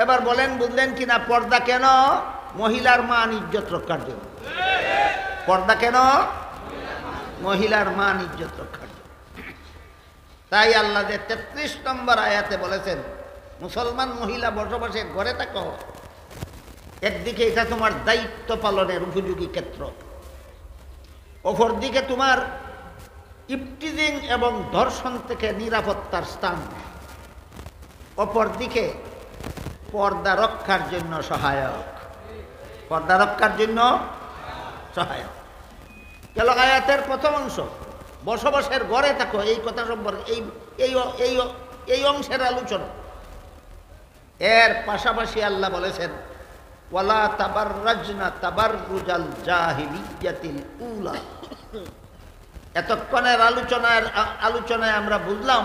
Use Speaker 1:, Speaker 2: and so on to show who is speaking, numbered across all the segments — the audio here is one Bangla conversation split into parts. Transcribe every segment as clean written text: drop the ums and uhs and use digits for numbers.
Speaker 1: এবার বলেন বুঝলেন কিনা? পর্দা কেন? মহিলার মান ইজ্জত রক্ষার জন্য। পর্দা কেন? মহিলার মান ইজ্জত রক্ষার জন্য। তাই আল্লাহ যে 33 নম্বর আয়াতে বলেছেন মুসলমান মহিলা বসবাসের ঘরে থাকো, একদিকে এটা তোমার দায়িত্ব পালনের উপযোগী ক্ষেত্র, অপরদিকে তোমার ইফটিজিং এবং ধর্ষণ থেকে নিরাপত্তার স্থান, অপরদিকে পর্দা রক্ষার জন্য সহায়ক। পর্দা রক্ষার জন্য সহায়ক গেল আয়াতের প্রথম অংশ। বসবাসের ঘরে থাকো এই কথা সম্পর্কে এই অংশের আলোচনা। এর পাশাপাশি আল্লাহ বলেছেন ওয়ালা তাবাররাজনা তাবাররুজাল জাহিলিয়াতিল উলা। এতক্ষণের আলোচনায় আমরা বুঝলাম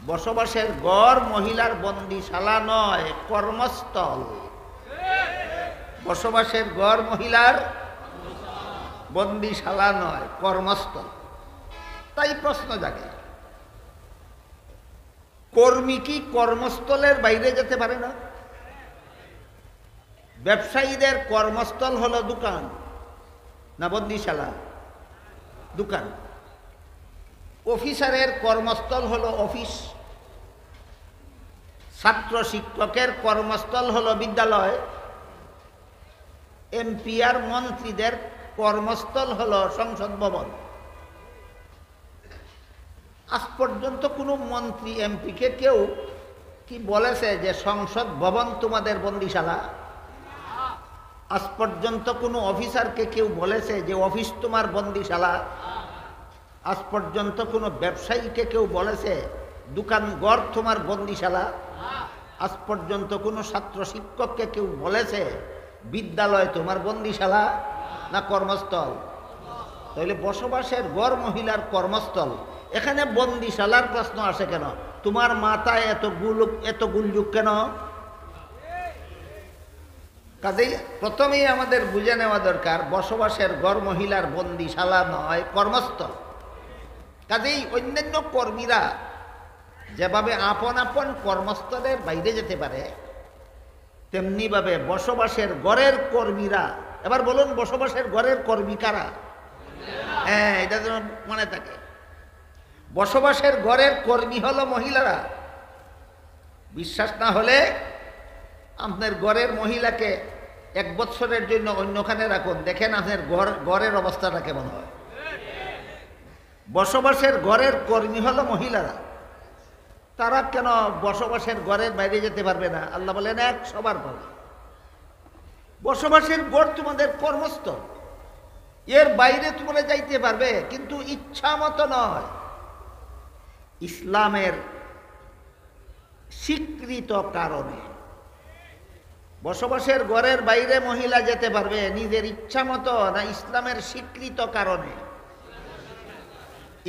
Speaker 1: বসবাসের ঘর মহিলার বন্দিশালা নয়, কর্মস্থল। বসবাসের ঘর মহিলার বন্দিশালা নয়, কর্মস্থল। তাই প্রশ্ন জাগে, কর্মী কি কর্মস্থলের বাইরে যেতে পারে না? ব্যবসায়ীদের কর্মস্থল হলো দোকান না বন্দিশালা? দোকান। অফিসারের কর্মস্থল হলো অফিস। ছাত্র শিক্ষকের কর্মস্থল হলো বিদ্যালয়। এমপি আর মন্ত্রীদের কর্মস্থল হলো সংসদ ভবন। আজ পর্যন্ত কোনো মন্ত্রী এমপিকে কেউ কি বলেছে যে সংসদ ভবন তোমাদের বন্দিশালা? আজ পর্যন্ত কোনো অফিসারকে কেউ বলেছে যে অফিস তোমার বন্দিশালা? আজ পর্যন্ত কোনো ব্যবসায়ীকে কেউ বলেছে দোকান ঘর তোমার বন্দিশালা? আজ পর্যন্ত কোনো ছাত্র শিক্ষককে কেউ বলেছে বিদ্যালয় তোমার বন্দিশালা না কর্মস্থল? তাহলে বসবাসের ঘর মহিলার কর্মস্থল, এখানে বন্দিশালার প্রশ্ন আসে কেন? তোমার মাথায় এত গুলযুগ কেন? কাজেই প্রথমেই আমাদের বুঝে নেওয়া দরকার বসবাসের ঘর মহিলার বন্দিশালা নয়, কর্মস্থল। কাজেই অন্যান্য কর্মীরা যেভাবে আপন আপন কর্মস্থলের বাইরে যেতে পারে, তেমনিভাবে বসবাসের ঘরের কর্মীরা, এবার বলুন বসবাসের ঘরের কর্মী কারা? হ্যাঁ, এটা যেন মনে থাকে। বসবাসের ঘরের কর্মী হলো মহিলারা। বিশ্বাস না হলে আপনার ঘরের মহিলাকে 1 বছরের জন্য অন্যখানে রাখুন, দেখেন আপনার ঘরের অবস্থাটা কেমন হয়। বসবাসের ঘরের কর্মী হলো মহিলারা। তারা কেন বসবাসের ঘরের বাইরে যেতে পারবে না? আল্লাহ বলেন এক সবার পাবে। বসবাসের ঘর তোমাদের কর্মস্থল, এর বাইরে তোমরা যাইতে পারবে, কিন্তু ইচ্ছা মতো নয়। ইসলামের স্বীকৃত কারণে বসবাসের ঘরের বাইরে মহিলা যেতে পারবে নিজের ইচ্ছা মতো না ইসলামের স্বীকৃত কারণে?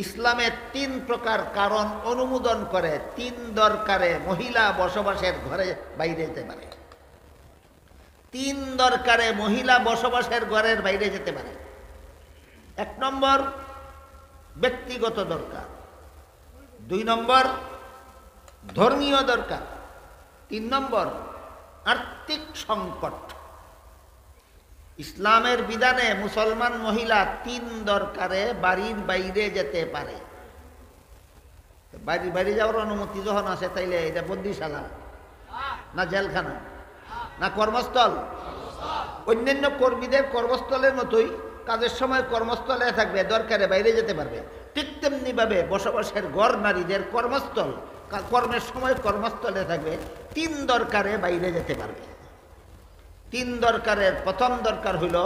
Speaker 1: ইসলামের 3 প্রকার কারণ অনুমোদন করে 3 দরকারে মহিলা বসবাসের ঘরে বাইরে যেতে পারে। 3 দরকারে মহিলা বসবাসের ঘরের বাইরে যেতে পারে। 1 নম্বর ব্যক্তিগত দরকার, 2 নম্বর ধর্মীয় দরকার, 3 নম্বর আর্থিক সংকট। ইসলামের বিধানে মুসলমান মহিলা 3 দরকারে বাড়ির বাইরে যেতে পারে। বাড়ির বাইরে যাওয়ার অনুমতি যখন আসে তাইলে এটা বন্দিশালা না জেলখানা না কর্মস্থল? অন্যান্য কর্মীদের কর্মস্থলের মতোই কাজের সময় কর্মস্থলে থাকবে, দরকারে বাইরে যেতে পারবে। ঠিক তেমনিভাবে বসবাসের ঘর নারীদের কর্মস্থল, কর্মের সময় কর্মস্থলে থাকবে, 3 দরকারে বাইরে যেতে পারবে। 3 দরকারের প্রথম দরকার হইল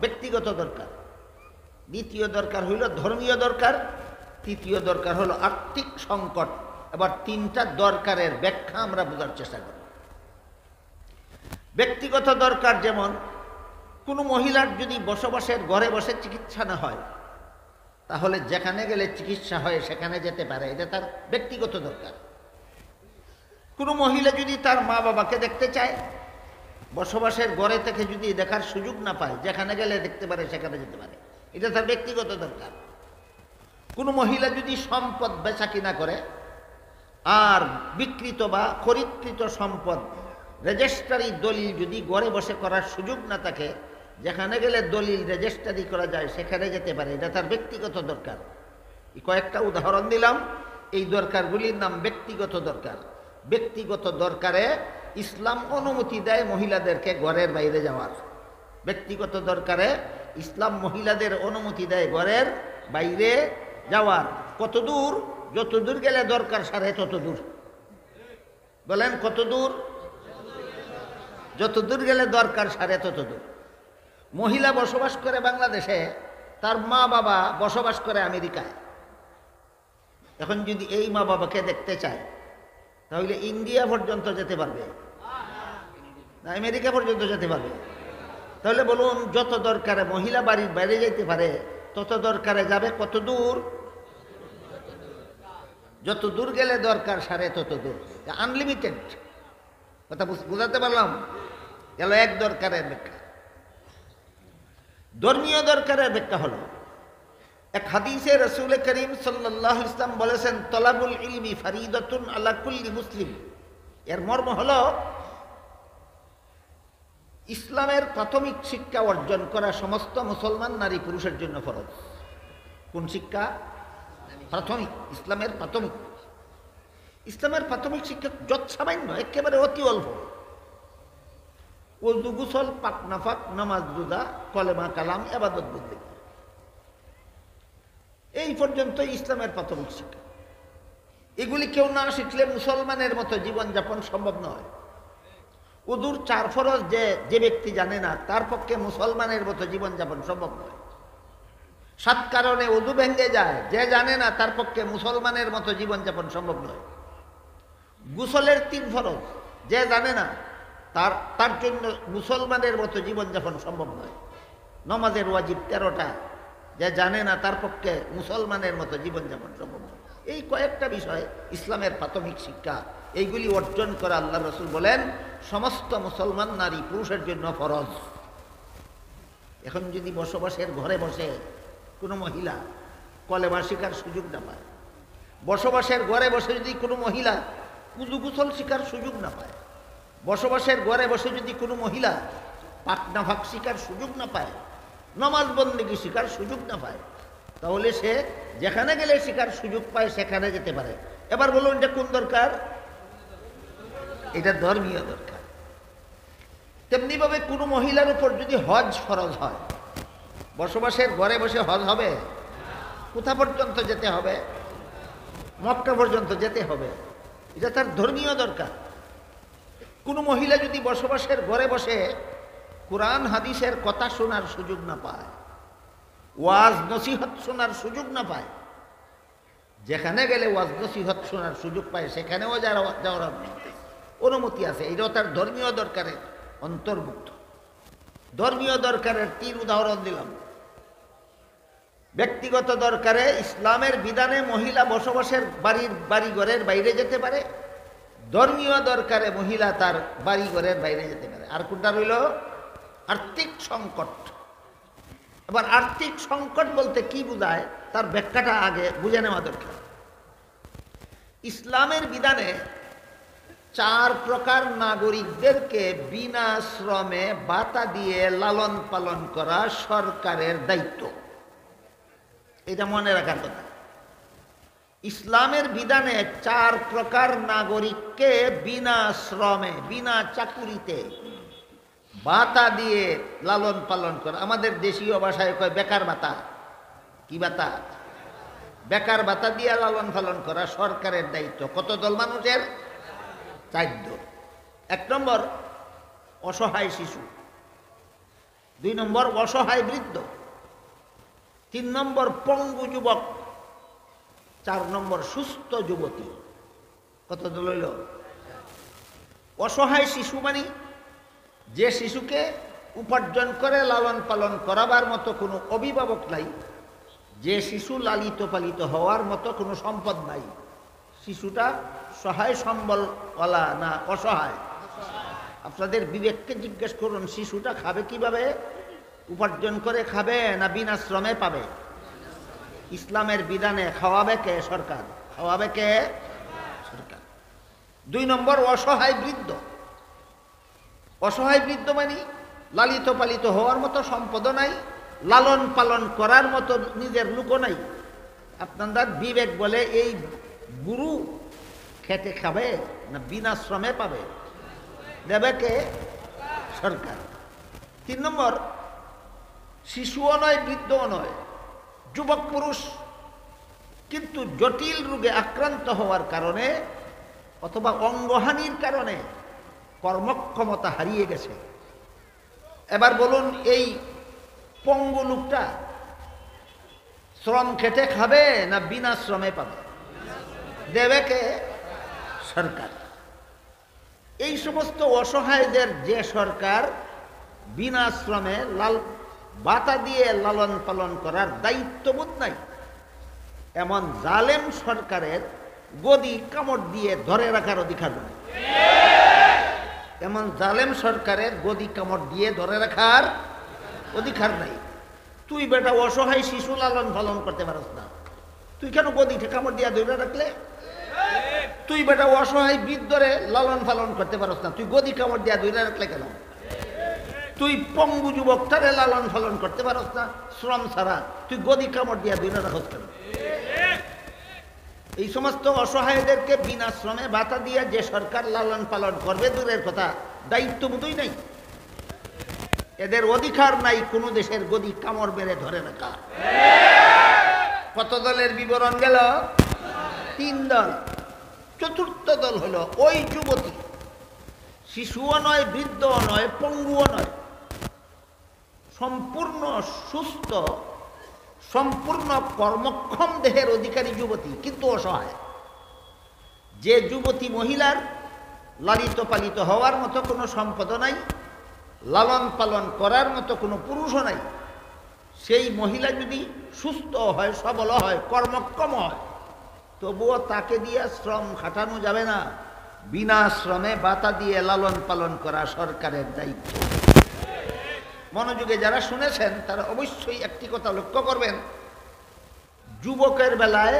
Speaker 1: ব্যক্তিগত দরকার, দ্বিতীয় দরকার হইল ধর্মীয় দরকার, তৃতীয় দরকার হলো আর্থিক সংকট। এবার 3টা দরকারের ব্যাখ্যা আমরা বোঝার চেষ্টা করি। ব্যক্তিগত দরকার যেমন কোনো মহিলার যদি বসবাসের ঘরে বসে চিকিৎসা না হয়, তাহলে যেখানে গেলে চিকিৎসা হয় সেখানে যেতে পারে, এটা তার ব্যক্তিগত দরকার। কোনো মহিলা যদি তার মা বাবাকে দেখতে চায়, বসবাসের ঘরে থেকে যদি দেখার সুযোগ না পায়, যেখানে গেলে দেখতে পারে সেখানে যেতে পারে, এটা তার ব্যক্তিগত দরকার। কোনো মহিলা যদি সম্পদ বেচা কিনা করে আর বিকৃত বা খরিদকৃত সম্পদ রেজিস্ট্রারি দলিল যদি ঘরে বসে করার সুযোগ না থাকে, যেখানে গেলে দলিল রেজিস্ট্রারি করা যায় সেখানে যেতে পারে, এটা তার ব্যক্তিগত দরকার। কয়েকটা উদাহরণ দিলাম, এই দরকারগুলির নাম ব্যক্তিগত দরকার। ব্যক্তিগত দরকারে ইসলাম অনুমতি দেয় মহিলাদেরকে ঘরের বাইরে যাওয়ার। ব্যক্তিগত দরকারে ইসলাম মহিলাদের অনুমতি দেয় ঘরের বাইরে যাওয়ার। কত দূর? যত দূর গেলে দরকার সারে তত দূর। বলেন কত দূর? যত দূর গেলে দরকার সারে তত দূর। মহিলা বসবাস করে বাংলাদেশে, তার মা বাবা বসবাস করে আমেরিকায়। এখন যদি এই মা বাবাকে দেখতে চায় তাহলে ইন্ডিয়া পর্যন্ত যেতে পারবে না আমেরিকা পর্যন্ত যেতে পারবে? তাহলে বলুন, যত দরকারে মহিলা বাড়ির বাইরে যেতে পারে তত দরকারে যাবে কত দূর? যত দূর গেলে দরকার সারে তত দূর। আনলিমিটেড কথা বুঝাতে পারলাম? গেল এক দরকারের ব্যাখ্যা। ধর্মীয় দরকারের ব্যাখ্যা হলো, এক হাদিসে রাসূল করিম সাল্লাল্লাহু আলাইহি ওয়াসাল্লাম বলেছেন, তলাবুল ইলমি ফরিদাতুন আলা কুল্লি মুসলিম। এর মর্ম হলো, ইসলামের প্রাথমিক শিক্ষা অর্জন করা সমস্ত মুসলমান নারী পুরুষের জন্য ফরজ। কোন শিক্ষা? প্রাথমিক। ইসলামের প্রাথমিক। ইসলামের প্রাথমিক শিক্ষা যৎসামান্য, একেবারে অতি অল্প। ওযু, গোসল, পাক নাফাক, নামাজ, রোজা, কলেমা, কালাম, ইবাদত বন্দেগী, এই পর্যন্ত ইসলামের প্রাথমিক শিক্ষা। এগুলি কেউ না শিখলে মুসলমানের মতো জীবনযাপন সম্ভব নয়। উযুর 4 ফরজ যে ব্যক্তি জানে না, তার পক্ষে মুসলমানের মতো জীবনযাপন সম্ভব নয়। 7 কারণে উযু ভেঙে যায়, যে জানে না তার পক্ষে মুসলমানের মতো জীবনযাপন সম্ভব নয়। গোসলের 3 ফরজ যে জানে না, তার জন্য মুসলমানের মতো জীবনযাপন সম্ভব নয়। নমাজের ওয়াজিব 13টা, যে জানে না তার পক্ষে মুসলমানের মতো জীবনযাপন সম্ভব নয়। এই কয়েকটা বিষয় ইসলামের প্রাথমিক শিক্ষা। এইগুলি অর্জন করা আল্লাহ রাসূল বলেন সমস্ত মুসলমান নারী পুরুষের জন্য ফরজ। এখন যদি বসবাসের ঘরে বসে কোনো মহিলা কলেমা শিখার সুযোগ না পায়, বসবাসের ঘরে বসে যদি কোনো মহিলা উযু গোসল শিখার সুযোগ না পায়, বসবাসের ঘরে বসে যদি কোনো মহিলা পাক নাফাক শিখার সুযোগ না পায়, নামাজ বন্দেগী শিখার সুযোগ না পায়, তাহলে সে যেখানে গেলে শিখার সুযোগ পায় সেখানে যেতে পারে। এবার বলুন, এটা কোন দরকার? এটা ধর্মীয় দরকার। তেমনিভাবে কোনো মহিলার উপর যদি হজ ফরজ হয়, বসবাসের ঘরে বসে হজ হবে? কোথা পর্যন্ত যেতে হবে? মক্কা পর্যন্ত যেতে হবে। এটা তার ধর্মীয় দরকার। কোনো মহিলা যদি বসবাসের ঘরে বসে কোরআন হাদিসের কথা শোনার সুযোগ না পায়, ওয়াজ নসিহত শোনার সুযোগ না পায়, যেখানে গেলে ওয়াজ নসিহত শোনার সুযোগ পায় সেখানেও যাওয়ার অনুমতি আছে। এটাও তার ধর্মীয় দরকারের অন্তর্ভুক্ত। ধর্মীয় দরকারের 3 উদাহরণ দিলাম। ব্যক্তিগত দরকারে ইসলামের বিধানে মহিলা বসবাসের বাড়িঘরের বাইরে যেতে পারে। ধর্মীয় দরকারে মহিলা তার বাড়িঘরের বাইরে যেতে পারে। আর কোনটা রইল? আর্থিক সংকট। এবার আর্থিক সংকট বলতে কি বোঝায় তার ব্যাখ্যাটা আগে বুঝে নেওয়া দরকার। ইসলামের বিধানে 4 প্রকার নাগরিকদেরকে বিনা শ্রমে ভাতা দিয়ে লালন পালন করা সরকারের দায়িত্ব। এটা মনে রাখার কথা। ইসলামের বিধানে 4 প্রকার নাগরিককে বিনা শ্রমে, বিনা চাকুরিতে ভাতা দিয়ে লালন পালন করা। আমাদের দেশীয় ভাষায় কয় বেকার ভাতা। কি ভাতা? বেকার ভাতা দিয়ে লালন পালন করা সরকারের দায়িত্ব। কত দল মানুষের? 4 দল। 1 নম্বর অসহায় শিশু, 2 নম্বর অসহায় বৃদ্ধ, 3 নম্বর পঙ্গু যুবক, 4 নম্বর সুস্থ যুবতী। কত দল হইল? অসহায় শিশু মানে যে শিশুকে উপার্জন করে লালন পালন করাবার মতো কোনো অভিভাবক নাই, যে শিশু লালিত পালিত হওয়ার মতো কোনো সম্পদ নাই। শিশুটা সহায় সম্বলওয়ালা না অসহায়? আপনাদের বিবেককে জিজ্ঞেস করুন, শিশুটা খাবে কিভাবে? উপার্জন করে খাবে না বিনা শ্রমে পাবে? ইসলামের বিধানে খাওয়াবে কে? সরকার। খাওয়াবে কে? সরকার। 2 নম্বর অসহায় বৃদ্ধ। অসহায় বৃদ্ধ মানে লালিত পালিত হওয়ার মতো সম্পদ নাই, লালন পালন করার মতো নিজের লোকও নাই। আপনার বিবেক বলে এই গুরু খেটে খাবে না বিনা শ্রমে পাবে? দেবে কে? সরকার। 3 নম্বর, শিশুও নয়, বৃদ্ধও নয়, যুবক পুরুষ, কিন্তু জটিল রোগে আক্রান্ত হওয়ার কারণে অথবা অঙ্গহানির কারণে কর্মক্ষমতা হারিয়ে গেছে। এবার বলুন, এই পঙ্গু লোকটা শ্রম খেটে খাবে না বিনা শ্রমে পাবে? দেবে কে? সরকার। এই সমস্ত অসহায়দের যে সরকার বিনা শ্রমে বাতা দিয়ে লালন পালন করার দায়িত্ববোধ নাই, এমন জালেম সরকারের গদি কামড় দিয়ে ধরে রাখার অধিকার নেই। এমন জালেম সরকারের গদি কামড় দিয়ে ধরে রাখার অধিকার নাই। তুই বেটা অসহায় শিশু লালন পালন করতে পারস না, তুই কেন গদিতে কামড় দিয়ে ধরে রাখলে? তুই বেটা অসহায় বৃদ্ধরে লালন পালন করতে পারস না, তুই গদি কামড় দিয়ে ধরে রাখলে কেন? তুই পঙ্গু যুবকটারে লালন পালন করতে পারস না শ্রম ছাড়া, তুই গদি কামড় দিয়ে ধরে রাখস কেন? এই সমস্ত অসহায়দেরকে বিনা শ্রমে ভাতা দিয়ে যে সরকার লালন পালন করবে দূরের কথা, দায়িত্ববোধই নাই। এদের অধিকার নাই কোনো দেশের গদি কামড় বেড়ে ধরে রাখা। কত দলের বিবরণ গেল? 3 দল। 4র্থ দল হলো ওই যুবতী, শিশুও নয়, বৃদ্ধও নয়, পঙ্গুও নয়, সম্পূর্ণ সুস্থ, সম্পূর্ণ কর্মক্ষম দেহের অধিকারী যুবতী, কিন্তু অসহায়। যে যুবতী মহিলার লালিত পালিত হওয়ার মতো কোনো সম্পদ নাই, লালন পালন করার মতো কোনো পুরুষও নাই, সেই মহিলা যদি সুস্থ হয়, সবল হয়, কর্মক্ষম হয়, তবুও তাকে দিয়ে শ্রম খাটানো যাবে না। বিনা শ্রমে ভাতা দিয়ে লালন পালন করা সরকারের দায়িত্ব। মনোযোগে যারা শুনেছেন তারা অবশ্যই একটি কথা লক্ষ্য করবেন, যুবকের বেলায়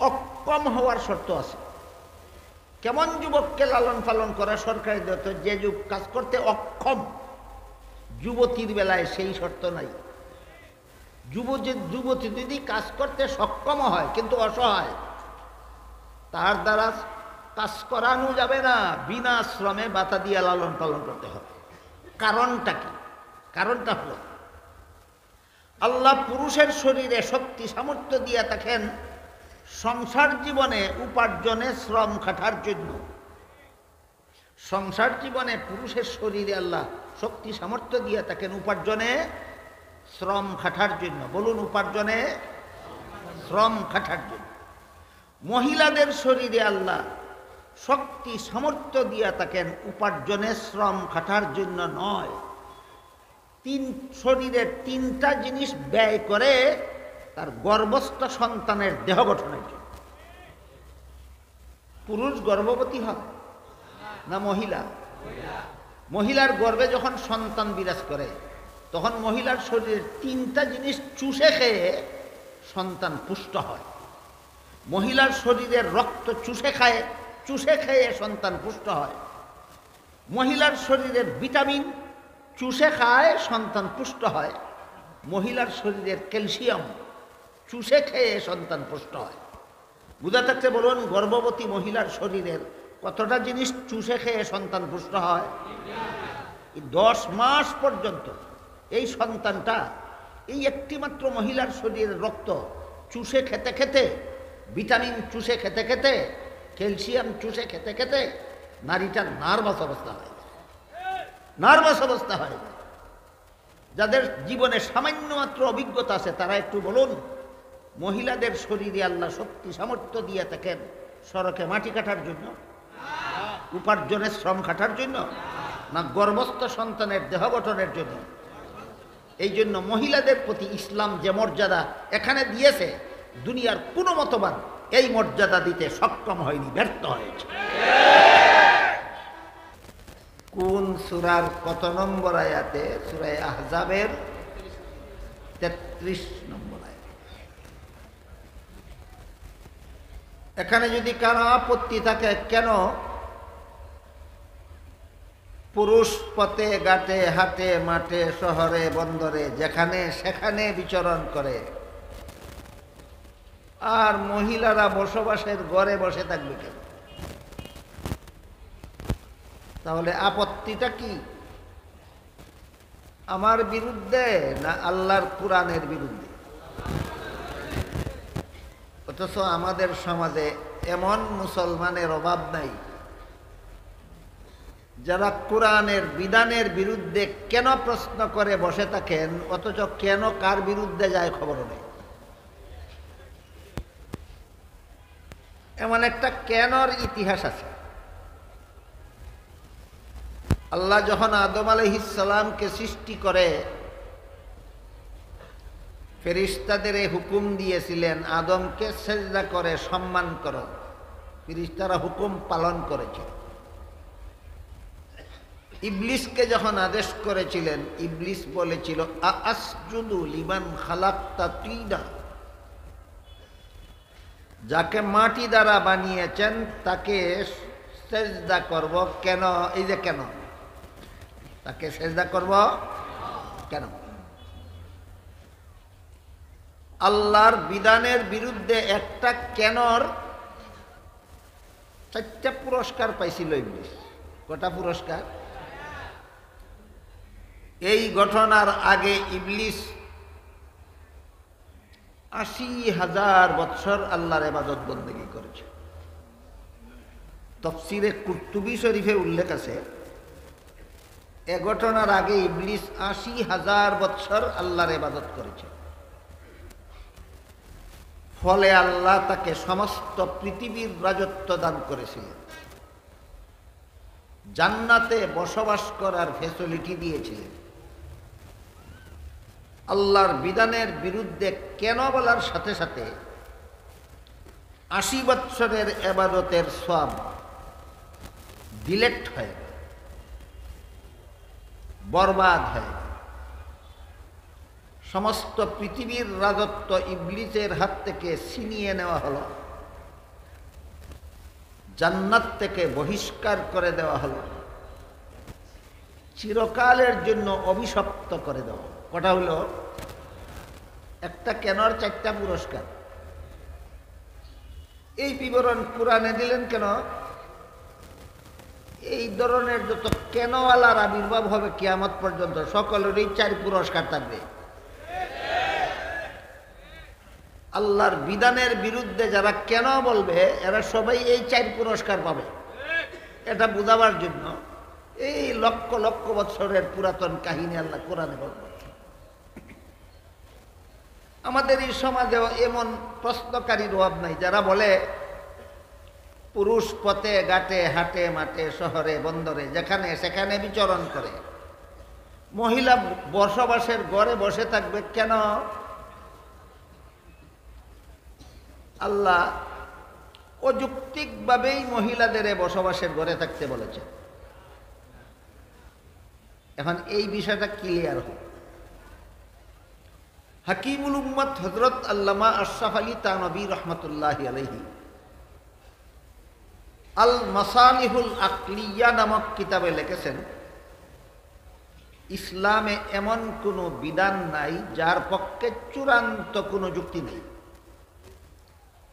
Speaker 1: অক্ষম হওয়ার শর্ত আছে। কেমন যুবককে লালন পালন করা সরকারের দায়িত্ব? যে যুব কাজ করতে অক্ষম। যুবতীর বেলায় সেই শর্ত নাই। যুবতী যদি কাজ করতে সক্ষম হয় কিন্তু অসহায়, তার দ্বারা কাজ করানো যাবে না, বিনা শ্রমে ভাতা দিয়ে লালন পালন করতে হবে। কারণটা কি? কারণটা হলো আল্লাহ পুরুষের শরীরে শক্তি সামর্থ্য দিয়ে থাকেন সংসার জীবনে উপার্জনে শ্রম খাটার জন্য। সংসার জীবনে পুরুষের শরীরে আল্লাহ শক্তি সামর্থ্য দিয়ে থাকেন উপার্জনে শ্রম খাটার জন্য। বলুন, উপার্জনে শ্রম খাটার জন্য। মহিলাদের শরীরে আল্লাহ শক্তি সামর্থ্য দিয়ে থাকেন উপার্জনে শ্রম খাটার জন্য নয়, শরীরের 3টা জিনিস ব্যয় করে তার গর্ভস্থ সন্তানের দেহ গঠনের জন্য। পুরুষ গর্ভবতী হয় না মহিলা? মহিলার গর্ভে যখন সন্তান বিরাজ করে তখন মহিলার শরীরের 3টা জিনিস চুষে খেয়ে সন্তান পুষ্ট হয়। মহিলার শরীরের রক্ত চুষে খেয়ে সন্তান পুষ্ট হয়। মহিলার শরীরের ভিটামিন চুষে খায় সন্তান পুষ্ট হয়। মহিলার শরীরের ক্যালসিয়াম চুষে খেয়ে সন্তান পুষ্ট হয়। বুঝা থাকতে বলুন, গর্ভবতী মহিলার শরীরের কতটা জিনিস চুষে খেয়ে সন্তান পুষ্ট হয়? 10 মাস পর্যন্ত এই সন্তানটা এই একটিমাত্র মহিলার শরীরের রক্ত চুষে খেতে খেতে, ভিটামিন চুষে খেতে খেতে, ক্যালসিয়াম চুষে খেতে খেতে নারীটার নার্ভাস অবস্থা হয়, নার্ভাস অবস্থা হয়। যাদের জীবনে সামান্য মাত্র অভিজ্ঞতা আছে তারা একটু বলুন, মহিলাদের শরীরে আল্লাহ শক্তি সামর্থ্য দিয়ে থাকেন সড়কে মাটি কাটার জন্য, উপার্জনের শ্রম খাটার জন্য, না গর্ভস্থ সন্তানের দেহ গঠনের জন্য? এই জন্য মহিলাদের প্রতি ইসলাম যে মর্যাদা এখানে দিয়েছে, দুনিয়ার কোনো মতবাদ এই মর্যাদা দিতে সক্ষম হয়নি, ব্যর্থ হয়েছে। কোন সূরার কত নম্বর আয়াতে? সূরা আহজাবের 33 নম্বর আয়াত। এখানে যদি কারো আপত্তি থাকে, কেন পুরুষ পথে ঘাটে হাটে মাঠে শহরে বন্দরে যেখানে সেখানে বিচরণ করে, আর মহিলারা বসবাসের ঘরে বসে থাকবে কেন? তাহলে আপত্তিটা কি? আমার বিরুদ্ধে না আল্লাহর কোরআনের বিরুদ্ধে? অথচ আমাদের সমাজে এমন মুসলমানের অভাব নাই যারা কোরআনের বিধানের বিরুদ্ধে কেন প্রশ্ন করে বসে থাকেন, অথচ কেন কার বিরুদ্ধে যায় খবর নেই। এমন একটা কেনর ইতিহাস আছে। আল্লাহ যখন আদম আলাইহিস সালামকে সৃষ্টি করে ফেরেশতাদের হুকুম দিয়েছিলেন আদমকে সেজদা করে সম্মান করো। ফেরেশতারা হুকুম পালন করেছে। ইবলিসকে যখন আদেশ করেছিলেন, ইবলিস বলেছিল আসজুদু লিমান খালাকতা তিনা, যাকে মাটি দ্বারা বানিয়েছেন তাকে সেজদা করব কেন? এই যে কেন তাকে সেজদা করব কেন? আল্লাহর বিধানের বিরুদ্ধে একটা কেনর 4টা পুরস্কার পাইছিল ইবলিস। কটা পুরস্কার? এই ঘটনার আগে ইবলিস ৮০,০০০ বৎসর আল্লাহর ইবাদত বন্দেগী করেছে। তাফসীরে কুরতুবী শরীফে উল্লেখ আছে এ ঘটনার আগে ইবলিস ৮০,০০০ বৎসর আল্লাহর ইবাদত করেছে। ফলে আল্লাহ তাকে সমস্ত পৃথিবীর রাজত্ব দান করেছিলেন, জান্নাতে বসবাস করার ফ্যাসিলিটি দিয়েছিলেন। আল্লাহর বিধানের বিরুদ্ধে কেন বলার সাথে সাথে ৮০ বৎসরের ইবাদতের সওয়াব ডিলেট হয়, বরবাদ হয়। সমস্ত পৃথিবীর রাজত্ব ইবলিসের হাত থেকে ছিনিয়ে নেওয়া হলো, জান্নাত থেকে বহিষ্কার করে দেওয়া হলো, চিরকালের জন্য অভিশপ্ত করে দেওয়া। কটা হলো? একটা কেনর 4টা পুরস্কার। এই বিবরণ কোরআনে দিলেন কেন? এই ধরনের যত কেনওয়ালার আবির্ভাব হবে কিয়ামত পর্যন্ত সকলেরই 4 পুরস্কার থাকবে। আল্লাহর বিধানের বিরুদ্ধে যারা কেন বলবে এরা সবাই এই 4 পুরস্কার পাবে। এটা বোঝাবার জন্য এই লক্ষ লক্ষ বছরের পুরাতন কাহিনী আল্লাহ কোরআনে বলবে। আমাদের এই সমাজেও এমন প্রশ্নকারীর অভাব নাই যারা বলে পুরুষ পথে ঘাটে হাটে মাঠে শহরে বন্দরে যেখানে সেখানে বিচরণ করে, মহিলা বসবাসের ঘরে বসে থাকবে কেন? আল্লাহ অযৌক্তিকভাবেই মহিলাদের বসবাসের ঘরে থাকতে বলেছে। এখন এই বিষয়টা ক্লিয়ার হোক। হাকিমুল উম্মত হযরত আল্লামা আশরাফ আলী থানভী রহমতুল্লাহি আলাইহি আল মাসালিহুল আকলিয়া নামক কিতাবে লিখেছেন, ইসলামে এমন কোনো বিধান নাই যার পক্ষে চূড়ান্ত কোনো যুক্তি নেই।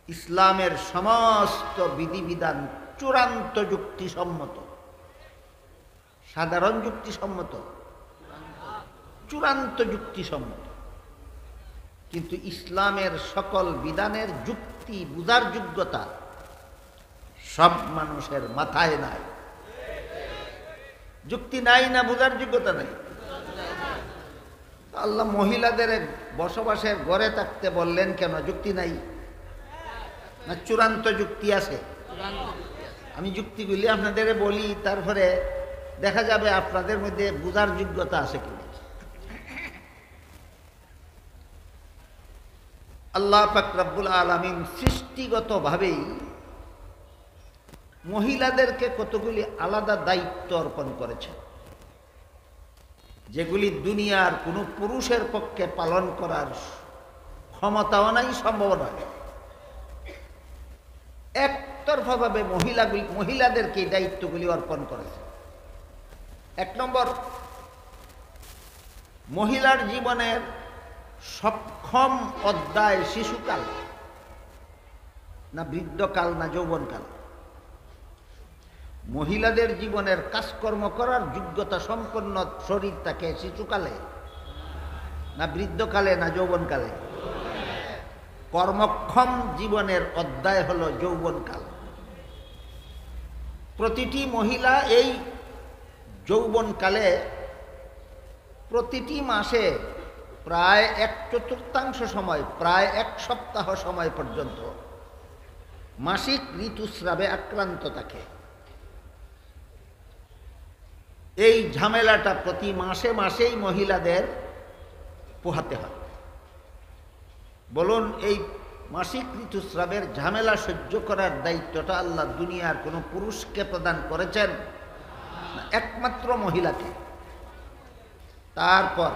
Speaker 1: ইসলামের সমস্ত বিধিবিধান চূড়ান্ত যুক্তিসম্মত। সাধারণ যুক্তিসম্মত, চূড়ান্ত যুক্তিসম্মত। কিন্তু ইসলামের সকল বিধানের যুক্তি বুঝার যোগ্যতা সব মানুষের মাথায় নাই। যুক্তি নাই না বুঝার যোগ্যতা নাই। আল্লাহ মহিলাদের বসবাসের ঘরে থাকতে বললেন কেন? যুক্তি নাই না চূড়ান্ত যুক্তি আছে? আমি যুক্তিগুলি আপনাদের বলি, তারপরে দেখা যাবে আপনাদের মধ্যে বুঝার যোগ্যতা আছে কিনা। আল্লাহ পাক রব্বুল আলামিন সৃষ্টিগতভাবেই মহিলাদেরকে কতগুলি আলাদা দায়িত্ব অর্পণ করেছেন, যেগুলি দুনিয়ার কোনো পুরুষের পক্ষে পালন করার ক্ষমতাও নাই, সম্ভব নয়। একতরফাভাবে মহিলাদেরকে এই দায়িত্বগুলি অর্পণ করেছে। এক নম্বর, মহিলার জীবনের সক্ষম অধ্যায় শিশুকাল, না বৃদ্ধকাল, না যৌবনকাল। মহিলাদের জীবনের কাজকর্ম করার যোগ্যতা সম্পন্ন শরীর থাকে শিশুকালে, না বৃদ্ধকালে, না যৌবনকালে? কর্মক্ষম জীবনের অধ্যায় হলো যৌবনকাল। প্রতিটি মহিলা এই যৌবনকালে প্রতিটি মাসে প্রায় 1/4 সময়, প্রায় 1 সপ্তাহ সময় পর্যন্ত মাসিক ঋতুস্রাবে আক্রান্ত থাকে। এই ঝামেলাটা প্রতি মাসে মাসেই মহিলাদের পোহাতে হয়। বলুন, এই মাসিক ঋতুস্রাবের ঝামেলা সহ্য করার দায়িত্বটা আল্লাহ দুনিয়ার কোনো পুরুষকে প্রদান করেছেন? একমাত্র মহিলাকে। তারপর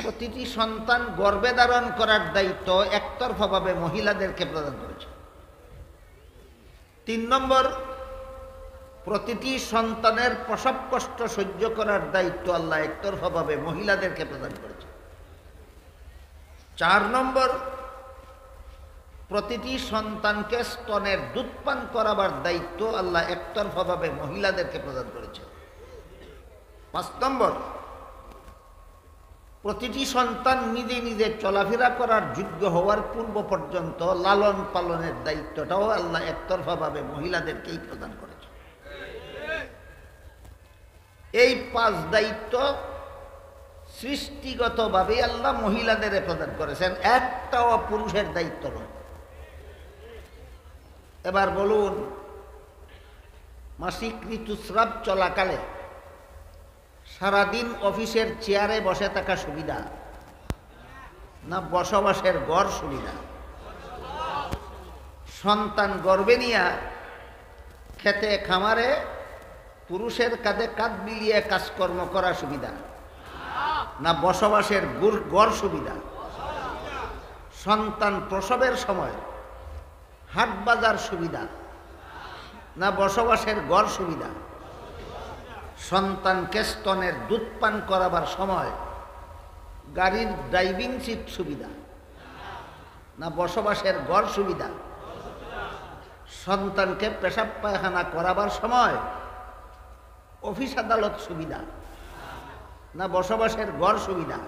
Speaker 1: প্রতিটি সন্তান গর্ভে ধারণ করার দায়িত্ব একতরফাভাবে মহিলাদেরকে প্রদান করেছে। 3 নম্বর, প্রতিটি সন্তানের প্রসব কষ্ট সহ্য করার দায়িত্ব আল্লাহ একতরফাভাবে মহিলাদেরকে প্রদান করেছে। 4 নম্বর, প্রতিটি সন্তানকে স্তনের দুধ পান করাবার দায়িত্ব আল্লাহ একতরফাভাবে মহিলাদেরকে প্রদান করেছে। 5 নম্বর, প্রতিটি সন্তান নিজে নিজে চলাফেরা করার যোগ্য হওয়ার পূর্ব পর্যন্ত লালন পালনের দায়িত্বটাও আল্লাহ একতরফাভাবে মহিলাদেরকেই প্রদান করেছে। এই 5 দায়িত্ব সৃষ্টিগতভাবে আল্লাহ মহিলাদের প্রদান করেছেন, একটাও পুরুষের দায়িত্ব নয়। এবার বলুন, মাসিক ঋতুস্রাব চলাকালে সারাদিন অফিসের চেয়ারে বসে থাকা সুবিধা, না বসবাসের ঘর সুবিধা? সন্তান গর্ভে নিয়ে খেতে খামারে পুরুষের কাঁধে কাঁধ মিলিয়ে কাজকর্ম করা সুবিধা, না বসবাসের ঘর সুবিধা? সন্তান প্রসবের সময় হাট বাজার সুবিধা, না বসবাসের ঘর সুবিধা? সন্তানকে স্তনের দুধ পান করাবার সময় গাড়ির ড্রাইভিং সিট সুবিধা, না বসবাসের ঘর সুবিধা? সন্তানকে পেশাব পায়খানা করাবার সময় অফিস আদালত সুবিধা, না বসবাসের ঘর সুবিধা?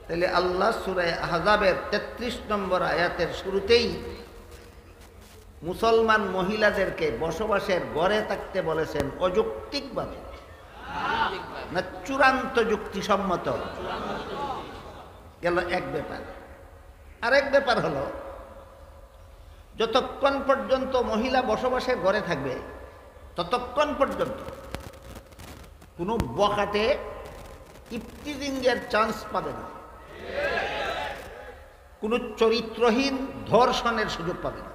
Speaker 1: তাহলে আল্লাহ সূরা আহজাবের 33 নম্বর আয়াতের শুরুতেই মুসলমান মহিলাদেরকে বসবাসের ঘরে থাকতে বলেছেন অযৌক্তিকভাবে, না চূড়ান্ত যুক্তিসম্মত? গেল এক ব্যাপার। আরেক ব্যাপার হলো, যতক্ষণ পর্যন্ত মহিলা বসবাসের ঘরে থাকবে ততক্ষণ পর্যন্ত কোনো বখাটে ইফতিজিংয়ের চান্স পাবে না, কোনো চরিত্রহীন ধর্ষণের সুযোগ পাবে না।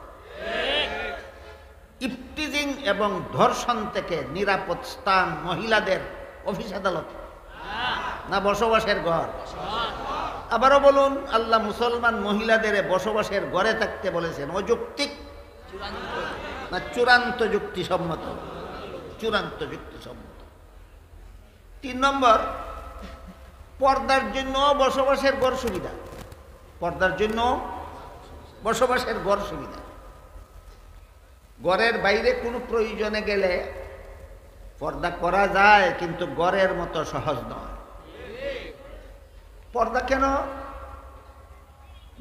Speaker 1: ইফতিজিং এবং ধর্ষণ থেকে নিরাপদ স্থান মহিলাদের অফিস আদালত, না বসবাসের ঘর? আবারও বলুন, আল্লাহ মুসলমান মহিলাদের বসবাসের ঘরে থাকতে বলেছেন অযৌক্তিক, না চূড়ান্ত যুক্তিসম্মত? চূড়ান্ত যুক্তিসম্মত। 3 নম্বর, পর্দার জন্য বসবাসের ঘর সুবিধা। পর্দার জন্য বসবাসের ঘর সুবিধা। ঘরের বাইরে কোনো প্রয়োজনে গেলে পর্দা করা যায়, কিন্তু ঘরের মতো সহজ নয়। পর্দা কেন?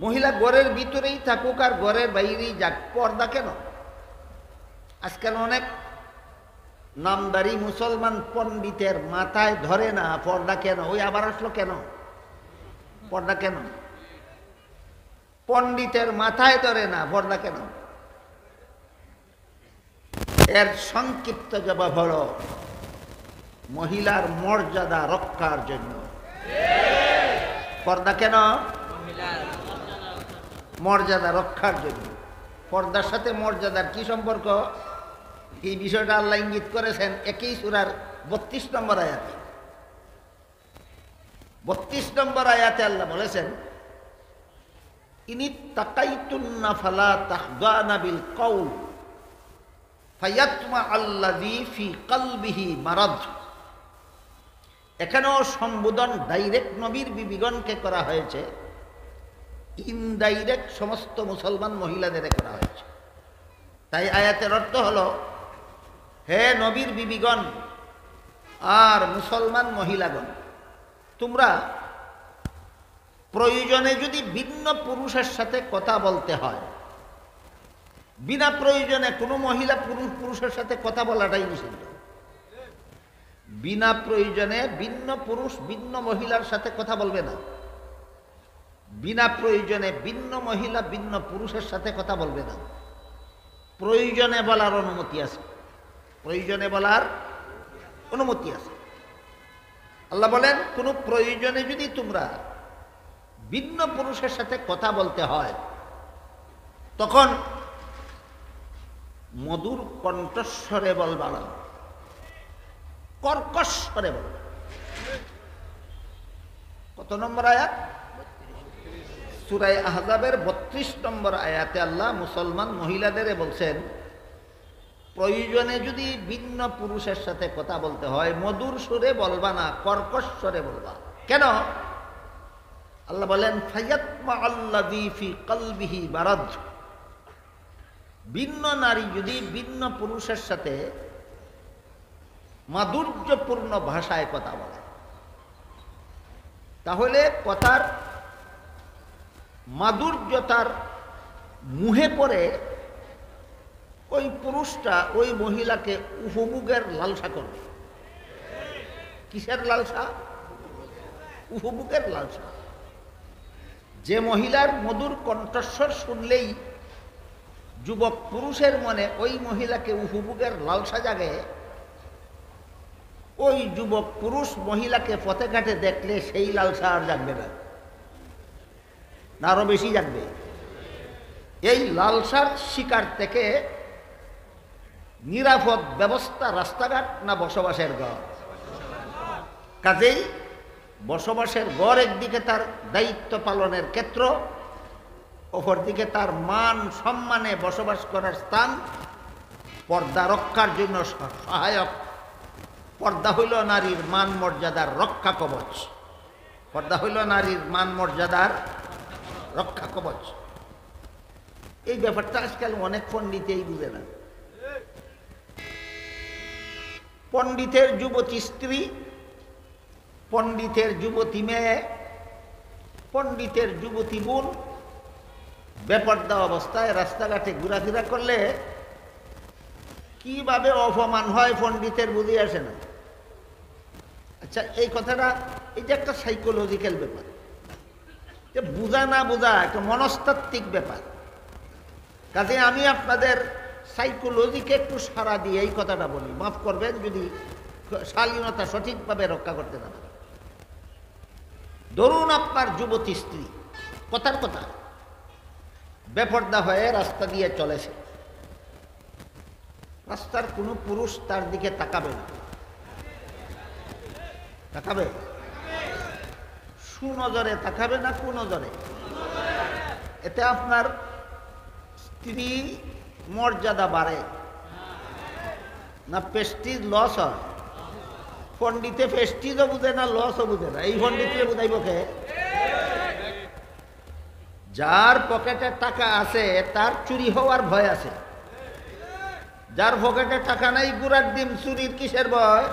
Speaker 1: মহিলা ঘরের ভিতরেই থাকুক আর ঘরের বাইরেই যাক, পর্দা কেন? আজকাল অনেক নামদারি মুসলমান পণ্ডিতের মাথায় ধরে না পর্দা কেন। ওই আবার আসলো কেন? পর্দা কেন? পণ্ডিতের মাথায় ধরে না পর্দা কেন? এর সংক্ষিপ্ত জবাব হলো মহিলার মর্যাদা রক্ষার জন্য। পর্দা কেন? মর্যাদা রক্ষার জন্য। পর্দার সাথে মর্যাদার কি সম্পর্ক? এই বিষয়টা আল্লাহ ইঙ্গিত করেছেন একই সূরার 32 নম্বর আয়াতে। 32 নম্বর আয়াতে আল্লাহ বলেছেন, ইনিত্তাকাইতুন্না ফালা তাখদানা বিল কওল ফায়াতমা আল্লাযী ফি কলবিহি মারাদ। এখানেও সম্বোধন ডাইরেক্ট নবীর বিবিগণকে করা হয়েছে, ইনডাইরেক্ট সমস্ত মুসলমান মহিলাদের করা হয়েছে। তাই আয়াতের অর্থ হলো, হে নবীর বিবিগণ আর মুসলমান মহিলাগণ, তোমরা প্রয়োজনে যদি ভিন্ন পুরুষের সাথে কথা বলতে হয়, বিনা প্রয়োজনে কোনো মহিলা পুরুষের সাথে কথা বলাটাই নিষিদ্ধ। বিনা প্রয়োজনে ভিন্ন পুরুষ ভিন্ন মহিলার সাথে কথা বলবে না। বিনা প্রয়োজনে ভিন্ন মহিলা ভিন্ন পুরুষের সাথে কথা বলবে না। প্রয়োজনে বলার অনুমতি আছে, প্রয়োজনে বলার অনুমতি আছে। আল্লাহ বলেন, কোনো প্রয়োজনে যদি তোমরা ভিন্ন পুরুষের সাথে কথা বলতে হয়, তখন মধুর কণ্ঠস্বরে বলবা না, কর্কশ স্বরে বলবা। কত নম্বর আয়াত? সূরা আহজাবের 32 নম্বর আয়াতে আল্লাহ মুসলমান মহিলাদের বলছেন, প্রয়োজনে যদি ভিন্ন পুরুষের সাথে কথা বলতে হয় মধুর সুরে বলবা না, কর্কশ স্বরে বলবা। কেন? আল্লাহ বলেন, ফায়াতমা আল্লাযী ফি কলবিহি মারাদ। ভিন্ন নারী যদি ভিন্ন পুরুষের সাথে মাধুর্যপূর্ণ ভাষায় কথা বলে, তাহলে কথার মাধুর্যতার মুহে পড়ে ওই পুরুষটা ওই মহিলাকে উপভোগের লালসা করবে। কিসের লালসা? উপভোগের লালসা। যে মহিলার মধুর কণ্ঠস্বর শুনলেই যুবক পুরুষের মনে ওই মহিলাকে উপভোগের লালসা জাগে, ওই যুবক পুরুষ মহিলাকে পথে ঘাটে দেখলে সেই লালসা আর জাগবে না, আরো বেশি জাগবে। এই লালসার শিকার থেকে নিরাপদ ব্যবস্থা রাস্তাঘাট না বসবাসের ঘর? কাজেই বসবাসের ঘর একদিকে তার দায়িত্ব পালনের ক্ষেত্র, অপরদিকে তার মান সম্মানে বসবাস করার স্থান, পর্দা রক্ষার জন্য সহায়ক। পর্দা হইল নারীর মান মর্যাদার রক্ষা কবচ। পর্দা হইল নারীর মান মর্যাদার রক্ষা কবচ। এই ব্যাপারটা আজকাল অনেক পণ্ডিতেই বুঝে না। পণ্ডিতের যুবতী স্ত্রী, পণ্ডিতের যুবতী মেয়ে, পণ্ডিতের যুবতী বোন বেপর্দা অবস্থায় রাস্তাঘাটে ঘোরাফেরা করলে কিভাবে অপমান হয় পণ্ডিতের বুঝে আসে না। আচ্ছা, এই কথাটা, এটা একটা সাইকোলজিক্যাল ব্যাপার, যে বোঝা না বোঝা একটা মনস্তাত্ত্বিক ব্যাপার। কাজে আমি আপনাদের সাইকোলজিকে একটু সাড়া দিয়ে এই কথাটা বলি, মাফ করবেন যদি শালীনতা সঠিকভাবে রক্ষা করতে না পারে। ধরুন আপনার যুবতী স্ত্রী, কথার কথা, বেপর্দা হয়ে রাস্তা দিয়ে চলেছে, রাস্তার কোনো পুরুষ তার দিকে তাকাবে না। তাকাবে? সুনজরে তাকাবে না কুনজরে? এতে আপনার স্ত্রী মর্যাদা বাড়ে না প্রেস্টিজ লস হয়? পণ্ডিতে প্রেস্টিজও বুঝে না, লসও বুঝে না। এই পণ্ডিতে বুঝাইব কে? যার পকেটে টাকা আছে তার চুরি হওয়ার ভয় আছে, যার পকেটে টাকা নাই গুড়ার ডিম চুরির কিসের ভয়?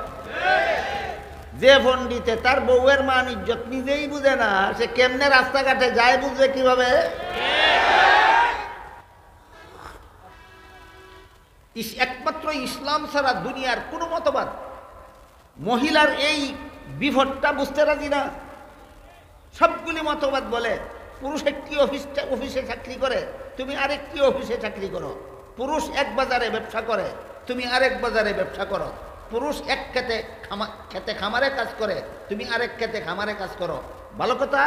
Speaker 1: যে পণ্ডিতে তার বউয়ের মান ইজ্জত নিজেই বুঝে না, সে কেমনে রাস্তাঘাটে যায় বুঝবে কিভাবে? একমাত্র ইসলাম ছাড়া দুনিয়ার কোনো মতবাদ মহিলার এই বিপদটা বুঝতে রাজি না। সবগুলি মতবাদ বলে পুরুষ একটি অফিসে চাকরি করে, তুমি আরেকটি অফিসে চাকরি করো। পুরুষ এক বাজারে ব্যবসা করে, তুমি আরেক বাজারে ব্যবসা করো। পুরুষ এক খেতে খামারে কাজ করে, তুমি আরেক খেতে খামারে কাজ করো। ভালো কথা,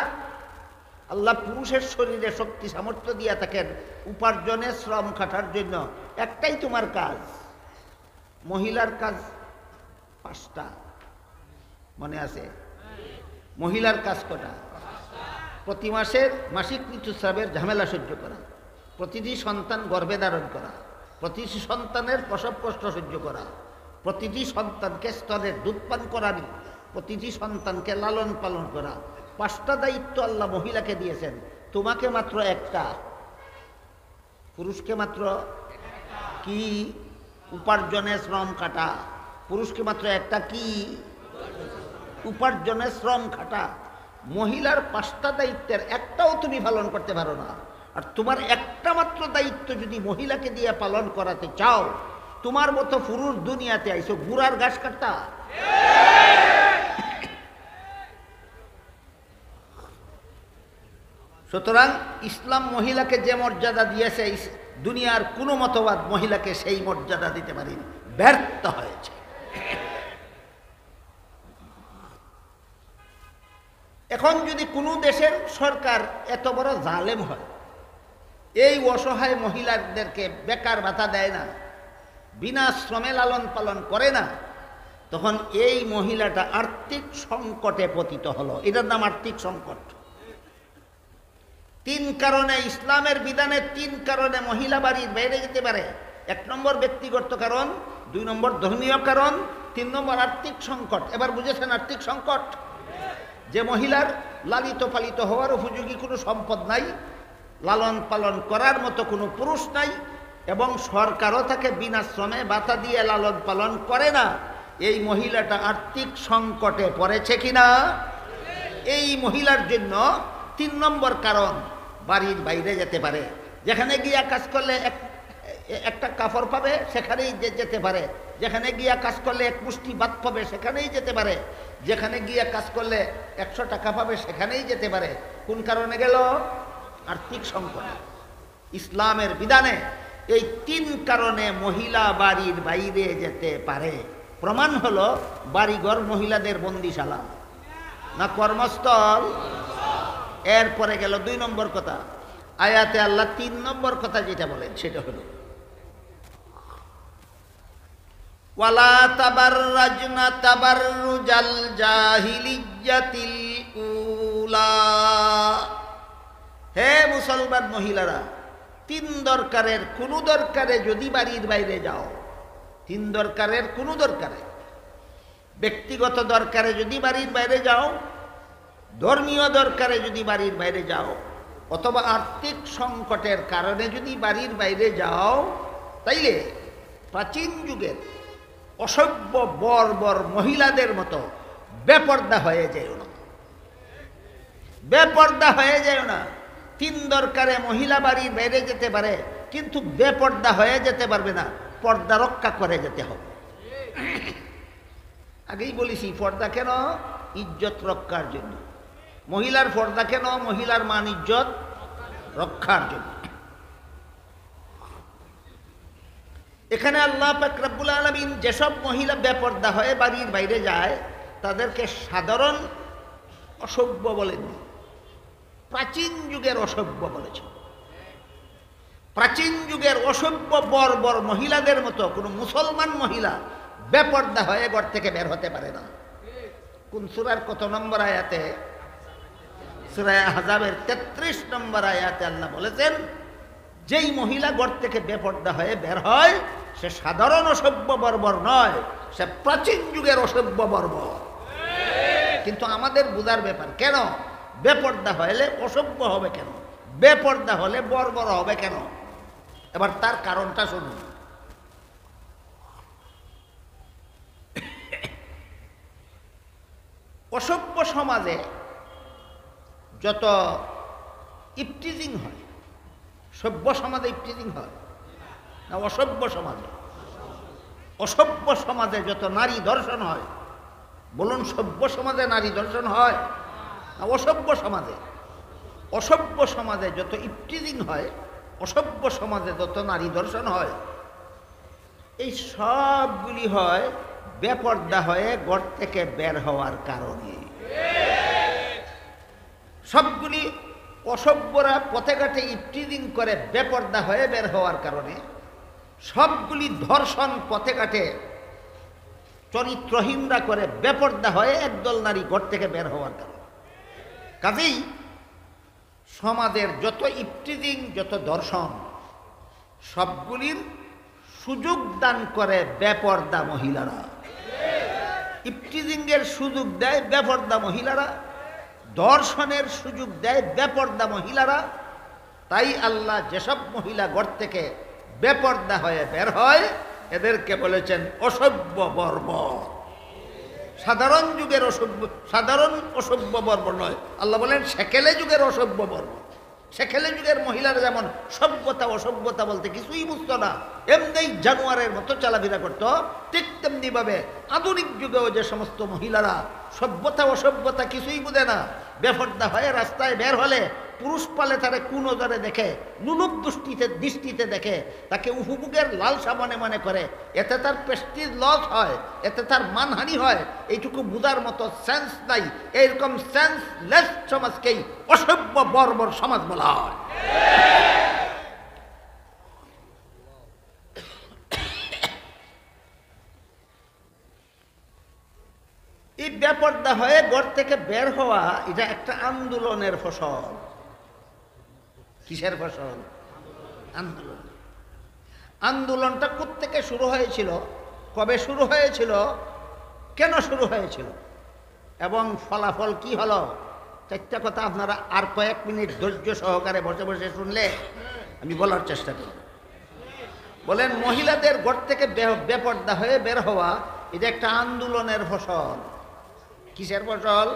Speaker 1: আল্লাহ পুরুষের শরীরে শক্তি সামর্থ্য দিয়ে থাকেন উপার্জনে, শ্রম খাটার জন্য। একটাই তোমার কাজ, মহিলার কাজ 5টা। মনে আছে? মহিলার কাজ কটা? প্রতি মাসের মাসিক ঋতুস্রাবের ঝামেলা সহ্য করা, প্রতিটি সন্তান গর্ভে ধারণ করা, প্রতিটি সন্তানের প্রসব কষ্ট সহ্য করা, প্রতিটি সন্তানকে স্তনের দুধ পান করানি, প্রতিটি সন্তানকে লালন পালন করা, 5টা দায়িত্ব আল্লাহ মহিলাকে দিয়েছেন। তোমাকে মাত্র একটা, পুরুষকে মাত্র কি? উপার্জনে শ্রম খাটা। পুরুষকে মাত্র একটা কি? উপার্জনে শ্রম খাটা। মহিলার 5টা দায়িত্বের একটাও তুমি পালন করতে পারো না। আর তোমার একটা মাত্র দায়িত্ব যদি মহিলাকে দিয়ে পালন করাতে চাও, তোমার মতো পুরুষ দুনিয়াতে আইসো গুড়ার ঘাস কাটতা। সুতরাং ইসলাম মহিলাকে যে মর্যাদা দিয়েছে, দুনিয়ার কোনো মতবাদ মহিলাকে সেই মর্যাদা দিতে পারেনি, ব্যর্থ হয়েছে। এখন যদি কোনো দেশের সরকার এত বড় জালেম হয়, এই অসহায় মহিলাদেরকে বেকার ভাতা দেয় না, বিনা শ্রমে লালন পালন করে না, তখন এই মহিলাটা আর্থিক সংকটে পতিত হলো। এটার নাম আর্থিক সংকট। 3 কারণে, ইসলামের বিধানে 3 কারণে মহিলা বাড়ির বাইরে যেতে পারে। 1 নম্বর ব্যক্তিগত কারণ, 2 নম্বর ধর্মীয় কারণ, 3 নম্বর আর্থিক সংকট। এবার বুঝেছেন আর্থিক সংকট? যে মহিলার লালিত পালিত হওয়ার উপযোগী কোনো সম্পদ নাই, লালন পালন করার মতো কোনো পুরুষ নাই, এবং সরকারও তাকে বিনা শ্রমে ভাতা দিয়ে লালন পালন করে না, এই মহিলাটা আর্থিক সংকটে পড়েছে কিনা? এই মহিলার জন্য 3 নম্বর কারণ, বাড়ির বাইরে যেতে পারে। যেখানে গিয়া কাজ করলে একটা কাপড় পাবে সেখানেই যেতে পারে, যেখানে গিয়া কাজ করলে 1 মুষ্টি ভাত পাবে সেখানেই যেতে পারে, যেখানে গিয়া কাজ করলে 100 টাকা পাবে সেখানেই যেতে পারে। কোন কারণে গেল? আর্থিক সংকট। ইসলামের বিধানে এই 3 কারণে মহিলা বাড়ির বাইরে যেতে পারে। প্রমাণ হলো বাড়িঘর মহিলাদের বন্দিশালা না কর্মস্থল? এরপরে গেল 2 নম্বর কথা। আয়াতে আল্লাহ 3 নম্বর কথা যেটা বলেন সেটা হলো ওয়ালা তাবাররাজনা তাবাররুজাল জাহিলিয়াতিল উলা। হে মুসলমান মহিলারা, 3 দরকারের কোনো দরকারে যদি বাড়ির বাইরে যাও, 3 দরকারের কোনো দরকারে, ব্যক্তিগত দরকারে যদি বাড়ির বাইরে যাও, ধর্মীয় দরকারে যদি বাড়ির বাইরে যাও, অথবা আর্থিক সংকটের কারণে যদি বাড়ির বাইরে যাও, তাইলে প্রাচীন যুগের অসভ্য বর্বর মহিলাদের মতো বেপর্দা হয়ে যেও না, বেপর্দা হয়ে যেও না। 3 দরকারে মহিলা বাড়ির বাইরে যেতে পারে, কিন্তু বেপর্দা হয়ে যেতে পারবে না, পর্দা রক্ষা করে যেতে হবে। আগেই বলেছি পর্দা কেন? ইজ্জত রক্ষার জন্য। মহিলার পর্দা কেন? মহিলার মান ইজ্জত রক্ষার জন্য। এখানে আল্লাহ পাক রব্বুল আলামিন যেসব মহিলা বেপর্দা হয়ে বাড়ির বাইরে যায় তাদেরকে সাধারণ অসভ্য বলেননি, প্রাচীন যুগের অসভ্য বলেছেন। প্রাচীন যুগের অসভ্য বর্বর মহিলাদের মতো কোনো মুসলমান মহিলা বেপর্দা হয়ে ঘর থেকে বের হতে পারে না। কোন সূরার কত নম্বর আয়াতে? সূরা আহজাবের 33 নম্বর আয়াতে আল্লাহ বলেছেন, যেই মহিলা ঘর থেকে বেপর্দা হয়ে বের হয় সে সাধারণ অসভ্য বর্বর নয়, সে প্রাচীন যুগের অসভ্য বর্বর। কিন্তু আমাদের বুঝার ব্যাপার, কেন বেপর্দা হলে অসভ্য হবে কেন, বেপর্দা হলে বর্বর হবে কেন? এবার তার কারণটা শুনুন। অসভ্য সমাজে যত ইফটিজিং হয়, সভ্য সমাজে ইফটিজিং হয় না অসভ্য সমাজে? অসভ্য সমাজে যত নারী ধর্ষণ হয়, বলুন সভ্য সমাজে নারী ধর্ষণ হয় না অসভ্য সমাজে? অসভ্য সমাজে যত ইফটিজিং হয়, অসভ্য সমাজে যত নারী ধর্ষণ হয়, এই সবগুলি হয় বেপর্দা হয়ে ঘর থেকে বের হওয়ার কারণে। সবগুলি অসভ্যরা পথে ঘাটে ইফটিজিং করে বেপর্দা হয়ে বের হওয়ার কারণে, সবগুলি ধর্ষণ পথে ঘাটে চরিত্রহীনরা করে বেপর্দা হয়ে একদল নারী ঘর থেকে বের হওয়ার কারণে। কাজেই সমাজের যত ইফটিজিং, যত ধর্ষণ, সবগুলির সুযোগ দান করে বেপর্দা মহিলারা, ইফটিজিংয়ের সুযোগ দেয় বেপর্দা মহিলারা, দর্শনের সুযোগ দেয় বেপর্দা মহিলারা। তাই আল্লাহ যেসব মহিলা ঘর থেকে বেপর্দা হয়ে বের হয় এদেরকে বলেছেন অসভ্য বর্বর। সাধারণ যুগের সাধারণ অসভ্য বর্বর নয়, আল্লাহ বলেন সেকেলে যুগের অসভ্য বর্বর। সেকেলে যুগের মহিলারা যেমন সভ্যতা অসভ্যতা বলতে কিছুই বুঝতো না, এমনি জানোয়ারের মতো চলাফেরা করতো, ঠিক তেমনিভাবে আধুনিক যুগেও যে সমস্ত মহিলারা সভ্যতা অসভ্যতা কিছুই বুঝে না, বেপর্দা হয়ে রাস্তায় বের হলে পুরুষ পালে তারে কোন নজরে দেখে, নুলুপ দৃষ্টিতে দেখে, তাকে উপভোগের লালসা মনে মনে করে, এতে তার প্রেস্টিজ লস হয়, এতে তার মানহানি হয়, এইটুকু বুঝার মতো সেন্স নাই। এইরকম সেন্সলেস সমাজকেই অসভ্য বর্বর সমাজ বলা হয়। এই বেপর্দা হয়ে ঘর থেকে বের হওয়া এটা একটা আন্দোলনের ফসল। কিসের ফসল? আন্দোলন। আন্দোলনটা কোত্থেকে শুরু হয়েছিল, কবে শুরু হয়েছিল, কেন শুরু হয়েছিল এবং ফলাফল কি হলো, চারটা কথা আপনারা আর কয়েক মিনিট ধৈর্য সহকারে বসে বসে শুনলে আমি বলার চেষ্টা করব। বলেন, মহিলাদের ঘর থেকে বেপর্দা হয়ে বের হওয়া এটা একটা আন্দোলনের ফসল। কিসের ফসল?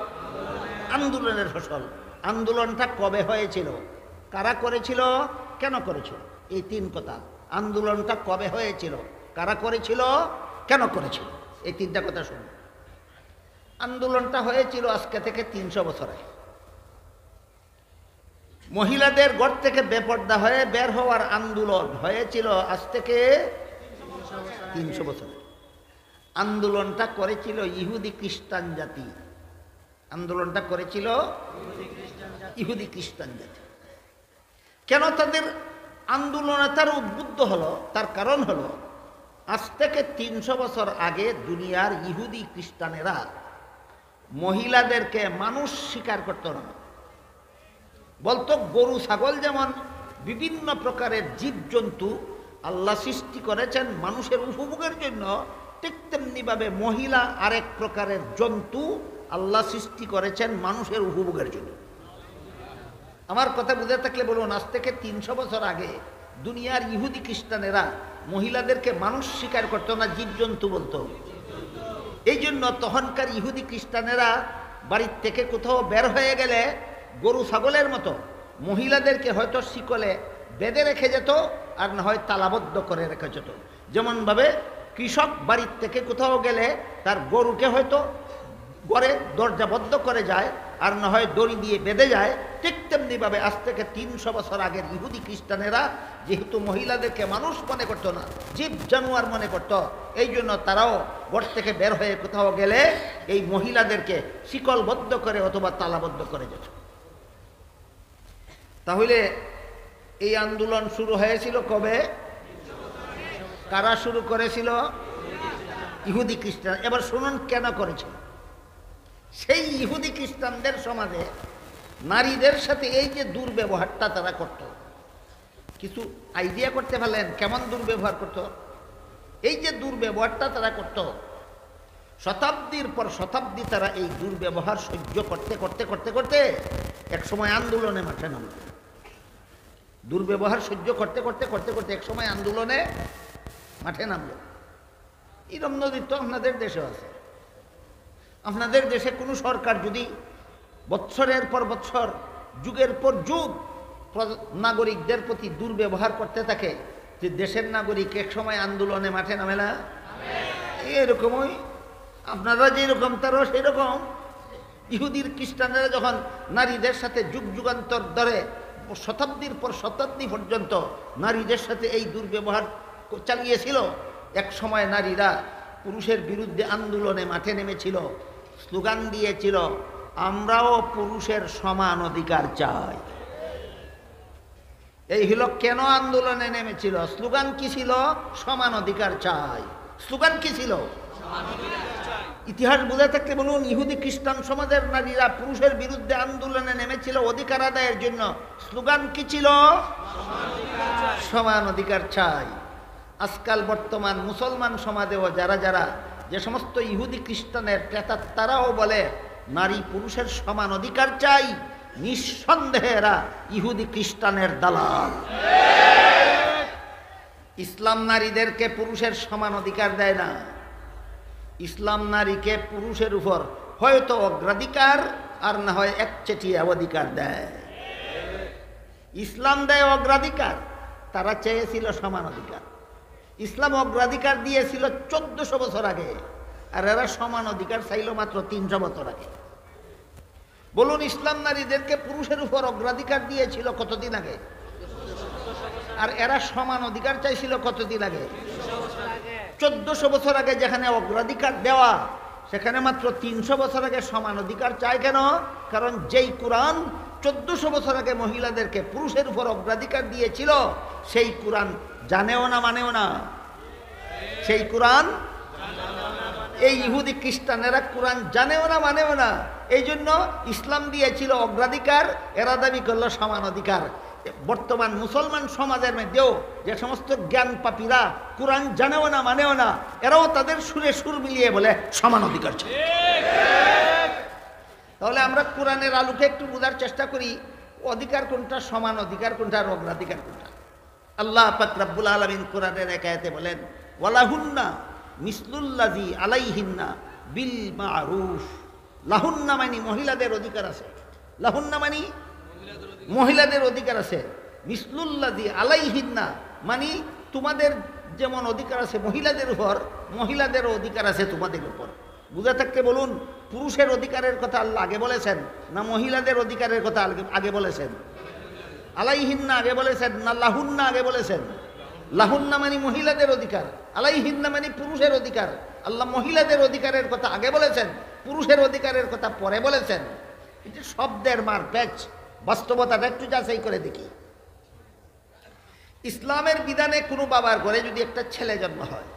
Speaker 1: আন্দোলনের ফসল। আন্দোলনটা কবে হয়েছিল, কারা করেছিল, কেন করেছিল? এই তিন কথা। আন্দোলনটা কবে হয়েছিল, কারা করেছিল, কেন করেছিল, এই তিনটা কথা শুনুন। আন্দোলনটা হয়েছিল আজকে থেকে 300 বছর আগে। মহিলাদের ঘর থেকে বেপর্দা হয়ে বের হওয়ার আন্দোলন হয়েছিল আজ থেকে 300 বছর। আন্দোলনটা করেছিল ইহুদি খ্রিস্টান জাতি। আন্দোলনটা করেছিল ইহুদি খ্রিস্টান জাতি। কেন তাদের আন্দোলনে তার উদ্বুদ্ধ হলো, তার কারণ হলো আজ থেকে 300 বছর আগে দুনিয়ার ইহুদি খ্রিস্টানেরা মহিলাদেরকে মানুষ স্বীকার করত না। বলতো গরু ছাগল যেমন বিভিন্ন প্রকারের জীবজন্তু আল্লাহ সৃষ্টি করেছেন মানুষের উপভোগের জন্য, ঠিক তেমনিভাবে মহিলা আরেক প্রকারের জন্তু আল্লাহ সৃষ্টি করেছেন মানুষের উপভোগের জন্য। আমার কথা বুঝে থাকলে বলুন, আজ থেকে 300 বছর আগে দুনিয়ার ইহুদি খ্রিস্টানেরা মহিলাদেরকে মানুষ স্বীকার করতো না, জীবজন্তু বলতো। এই জন্য তখনকার ইহুদি খ্রিস্টানেরা বাড়ির থেকে কোথাও বের হয়ে গেলে গরু ছাগলের মতো মহিলাদেরকে হয়তো শিকলে বেঁধে রেখে যেত, আর না হয় তালাবদ্ধ করে রেখে যেত। যেমনভাবে কৃষক বাড়ির থেকে কোথাও গেলে তার গরুকে হয়তো ঘরে দরজাবদ্ধ করে যায়, আর না হয় দড়ি দিয়ে বেঁধে যায়, ঠিক তেমনিভাবে আজ থেকে 300 বছর আগের ইহুদি খ্রিস্টানেরা যেহেতু মহিলাদেরকে মানুষ মনে করতো না, জীব জানোয়ার মনে করত, এই জন্য তারাও ঘর থেকে বের হয়ে কোথাও গেলে এই মহিলাদেরকে শিকলবদ্ধ করে অথবা তালাবদ্ধ করে যেত। তাহলে এই আন্দোলন শুরু হয়েছিল কবে, কারা শুরু করেছিল? ইহুদি খ্রিস্টান। এবার শুনুন কেন করেছিল। সেই ইহুদি খ্রিস্টানদের সমাজে নারীদের সাথে এই যে দুর্ব্যবহারটা তারা করত, কিছু আইডিয়া করতে পারলেন কেমন দুর্ব্যবহার করত? এই যে দুর্ব্যবহারটা তারা করত, শতাব্দীর পর শতাব্দী তারা এই দুর্ব্যবহার সহ্য করতে করতে করতে করতে এক সময় আন্দোলনে মাঠে নামল। দুর্ব্যবহার সহ্য করতে করতে করতে করতে এক সময় আন্দোলনে মাঠে নামল। এরকম নদী তো আপনাদের দেশে আছে। আপনাদের দেশে কোনো সরকার যদি বৎসরের পর বৎসর, যুগের পর যুগ নাগরিকদের প্রতি দুর্ব্যবহার করতে থাকে, যে দেশের নাগরিক এক সময় আন্দোলনে মাঠে নামে না? এরকমই আপনারা যেরকম তারাও সেরকম। ইহুদির খ্রিস্টানেরা যখন নারীদের সাথে যুগ যুগান্তর ধরে শতাব্দীর পর শতাব্দী পর্যন্ত নারীদের সাথে এই দুর্ব্যবহার চালিয়েছিল, এক সময় নারীরা পুরুষের বিরুদ্ধে আন্দোলনে মাঠে নেমেছিল, স্লোগান দিয়েছিল, আমরাও পুরুষের সমান অধিকার চাই। এই হলো কেন আন্দোলনে নেমেছিল। স্লোগান কি ছিল? সমান অধিকার চাই। স্লোগান কি ছিল? ইতিহাস বুঝে থাকলে বলুন, ইহুদি খ্রিস্টান সমাজের নারীরা পুরুষের বিরুদ্ধে আন্দোলনে নেমেছিল অধিকার আদায়ের জন্য। স্লোগান কি ছিল? সমান অধিকার চাই। আজকাল বর্তমান মুসলমান সমাজেও যারা যারা যে সমস্ত ইহুদি খ্রিস্টানের ক্রেতা, তারাও বলে নারী পুরুষের সমান অধিকার চাই, নিঃসন্দেহে এরা ইহুদি খ্রিস্টানের দালাল। ইসলাম নারীদেরকে পুরুষের সমান অধিকার দেয় না। ইসলাম নারীকে পুরুষের উপর হয়তো অগ্রাধিকার আর না হয় একচেটিয়া অধিকার দেয়। ইসলাম দেয় অগ্রাধিকার, তারা চেয়েছিল সমান অধিকার। ইসলাম অগ্রাধিকার দিয়েছিল 1400 বছর আগে, আর এরা সমান অধিকার চাইল মাত্র 300 বছর আগে। বলুন, ইসলাম নারীদেরকে পুরুষের উপর অগ্রাধিকার দিয়েছিল কতদিন আগে? আর এরা সমান অধিকার চাইছিল কতদিন আগে? 1400 বছর আগে। যেখানে অগ্রাধিকার দেওয়া, সেখানে মাত্র 300 বছর আগে সমান অধিকার চায় কেন? কারণ যেই কোরআন 1400 বছর আগে মহিলাদেরকে পুরুষের উপর অগ্রাধিকার দিয়েছিল, সেই কোরআন জানেও না, মানেও না। সেই কোরআন এই ইহুদি খ্রিস্টানেরা কোরআন জানেও না, মানেও না। এই জন্য ইসলাম দিয়েছিল অগ্রাধিকার, এরা দাবি করলো সমান অধিকার। বর্তমান মুসলমান সমাজের মধ্যেও যে সমস্ত জ্ঞান পাপীরা কোরআন জানেও না, মানেও না, এরাও তাদের সুরে সুর মিলিয়ে বলে সমান অধিকার চাই। তাহলে আমরা কোরআনের আলোকে একটু বোঝার চেষ্টা করি, অধিকার কোনটা, সমান অধিকার কোনটা, আর অগ্রাধিকার কোনটা। আল্লাহ পাক রব্বুল আলামিন কোরআনের এক আয়াতে বলেন, ওয়ালাহুন্না মিসলুল্লাযী আলাইহিন্না বিল মারুফ। লাহুন্না মানে মহিলাদের অধিকার আছে, লাহুন্না মানে মহিলাদের অধিকার আছে। মিসলুল্লাযী আলাইহিন্না মানে তোমাদের যেমন অধিকার আছে মহিলাদের উপর, মহিলাদেরও অধিকার আছে তোমাদের উপর। বুঝা থাকতে বলুন, পুরুষের অধিকারের কথা আল্লাহ আগে বলেছেন না মহিলাদের অধিকারের কথা আগে বলেছেন? আলাইহিন্না আগে বলেছেন না লাহুন্না আগে বলেছেন? লাহুন্না মানে মহিলাদের অধিকার, আলাইহিন্না মানে পুরুষের অধিকার। আল্লাহ মহিলাদের অধিকারের কথা আগে বলেছেন, পুরুষের অধিকারের কথা পরে বলেছেন। এটা শব্দের মার প্যাচ, বাস্তবতাটা একটু যাচাই করে দেখি। ইসলামের বিধানে কোনো বাবার ঘরে যদি একটা ছেলে জন্ম হয়,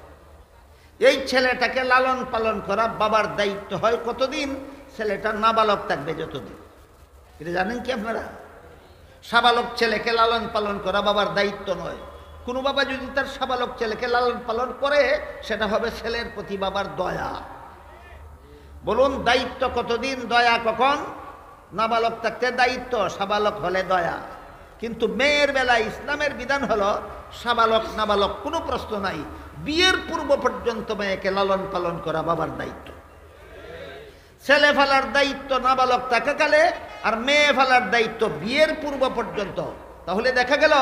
Speaker 1: এই ছেলেটাকে লালন পালন করা বাবার দায়িত্ব হয় কতদিন? ছেলেটা নাবালক থাকবে যতদিন। এটা জানেন কি আপনারা? সাবালক ছেলেকে লালন পালন করা বাবার দায়িত্ব নয়। কোনো বাবা যদি তার সাবালক ছেলেকে লালন পালন করে, সেটা হবে ছেলের প্রতি বাবার দয়া। বলুন, দায়িত্ব কতদিন, দয়া কখন? নাবালক থাকতে দায়িত্ব, সাবালক হলে দয়া। কিন্তু মেয়ের বেলায় ইসলামের বিধান হলো সাবালক নাবালক কোনো প্রশ্ন নাই, বিয়ের পূর্ব পর্যন্ত মেয়েকে লালন পালন করা বাবার দায়িত্ব। ছেলে ফেলার দায়িত্ব নাবালক থাকাকালে, আর মেয়ে ফেলার দায়িত্ব বিয়ের পূর্ব পর্যন্ত। তাহলে দেখা গেল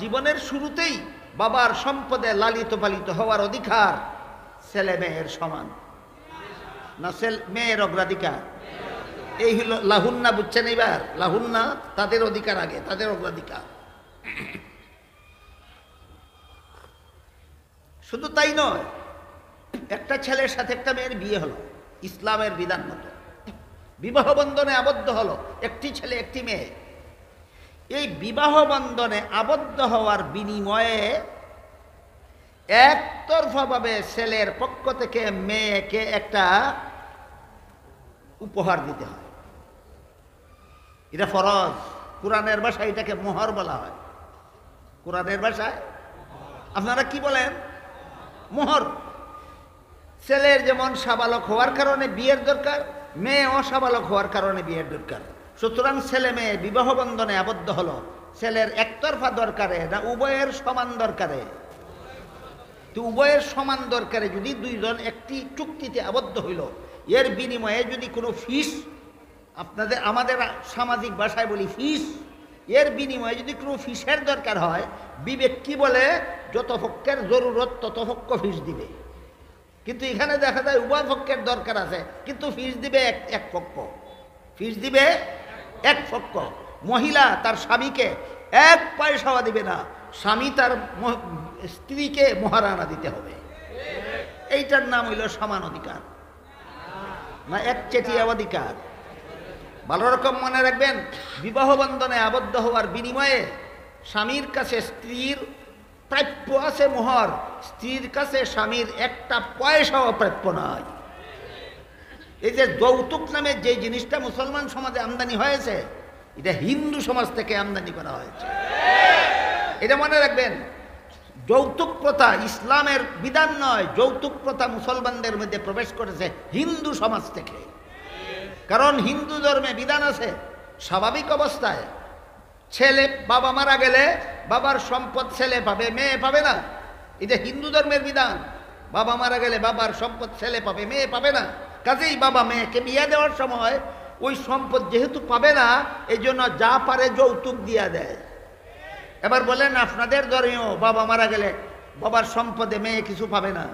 Speaker 1: জীবনের শুরুতেই বাবার সম্পদে লালিত পালিত হওয়ার অধিকার ছেলে মেয়ের সমান না? মেয়ের অগ্রাধিকার। এই হলো লাহুন্না, বুঝছেন? এবার লাহুন্না তাদের অধিকার আগে, তাদের অগ্রাধিকার। শুধু তাই নয়, একটা ছেলের সাথে একটা মেয়ের বিয়ে হলো ইসলামের বিধান মতো, বিবাহ বন্ধনে আবদ্ধ হলো একটি ছেলে একটি মেয়ে। এই বিবাহ বন্ধনে আবদ্ধ হওয়ার বিনিময়ে একতরফাভাবে ছেলের পক্ষ থেকে মেয়েকে একটা উপহার দিতে হয়। এটা ফরজ। কোরআনের ভাষায় এটাকে মোহর বলা হয়। কোরআনের ভাষায় আপনারা কি বলেন? মোহর। ছেলের যেমন সাবালক হওয়ার কারণে বিয়ের দরকার, মেয়ে অসাবালক হওয়ার কারণে বিয়ের দরকার। সুতরাং ছেলে মেয়ে বিবাহ বন্ধনে আবদ্ধ হলো, ছেলের একতরফা দরকারে না উভয়ের সমান দরকারে? তো উভয়ের সমান দরকারে যদি দুইজন একটি চুক্তিতে আবদ্ধ হইল, এর বিনিময়ে যদি কোনো ফিস, আমাদের সামাজিক ভাষায় বলি ফিস, এর বিনিময়ে যদি কোনো ফিসের দরকার হয়, বিবেক কি বলে? যত পক্ষের জরুরত তত পক্ষ ফিস দিবে। কিন্তু এখানে দেখা যায় উভয় পক্ষের দরকার আছে, কিন্তু ফিস দিবে এক পক্ষ, ফিস দিবে এক পক্ষ। মহিলা তার স্বামীকে 1 পয়সাও দিবে না, স্বামী তার স্ত্রীকে মহারানা দিতে হবে। এইটার নাম হইল সমান অধিকার না একচেটিয়া অধিকার? ভালো রকম মনে রাখবেন, বিবাহ বন্ধনে আবদ্ধ হওয়ার বিনিময়ে স্বামীর কাছে স্ত্রীর প্রাপ্য আছে মোহর, স্ত্রীর কাছে স্বামীর 1 পয়সাও প্রাপ্য নয়। এই যে যৌতুক নামে যে জিনিসটা মুসলমান সমাজে আমদানি হয়েছে, এটা হিন্দু সমাজ থেকে আমদানি করা হয়েছে। এটা মনে রাখবেন, যৌতুক প্রথা ইসলামের বিধান নয়, যৌতুক প্রথা মুসলমানদের মধ্যে প্রবেশ করেছে হিন্দু সমাজ থেকে। কারণ হিন্দু ধর্মে বিধান আছে, স্বাভাবিক অবস্থায় ছেলে বাবা মারা গেলে বাবার সম্পদ ছেলে পাবে, মেয়ে পাবে না। এটা হিন্দু ধর্মের বিধান। বাবা মারা গেলে বাবার সম্পদ ছেলে পাবে, মেয়ে পাবে না। কাজেই বাবা মেয়েকে বিয়ে দেওয়ার সময় ওই সম্পদ যেহেতু পাবে না, এই জন্য যা পারে যৌতুক দিয়া দেয়। এবার বলেন আপনাদের ধর্মেও বাবা মারা গেলে বাবার সম্পদে মেয়ে কিছু পাবে না?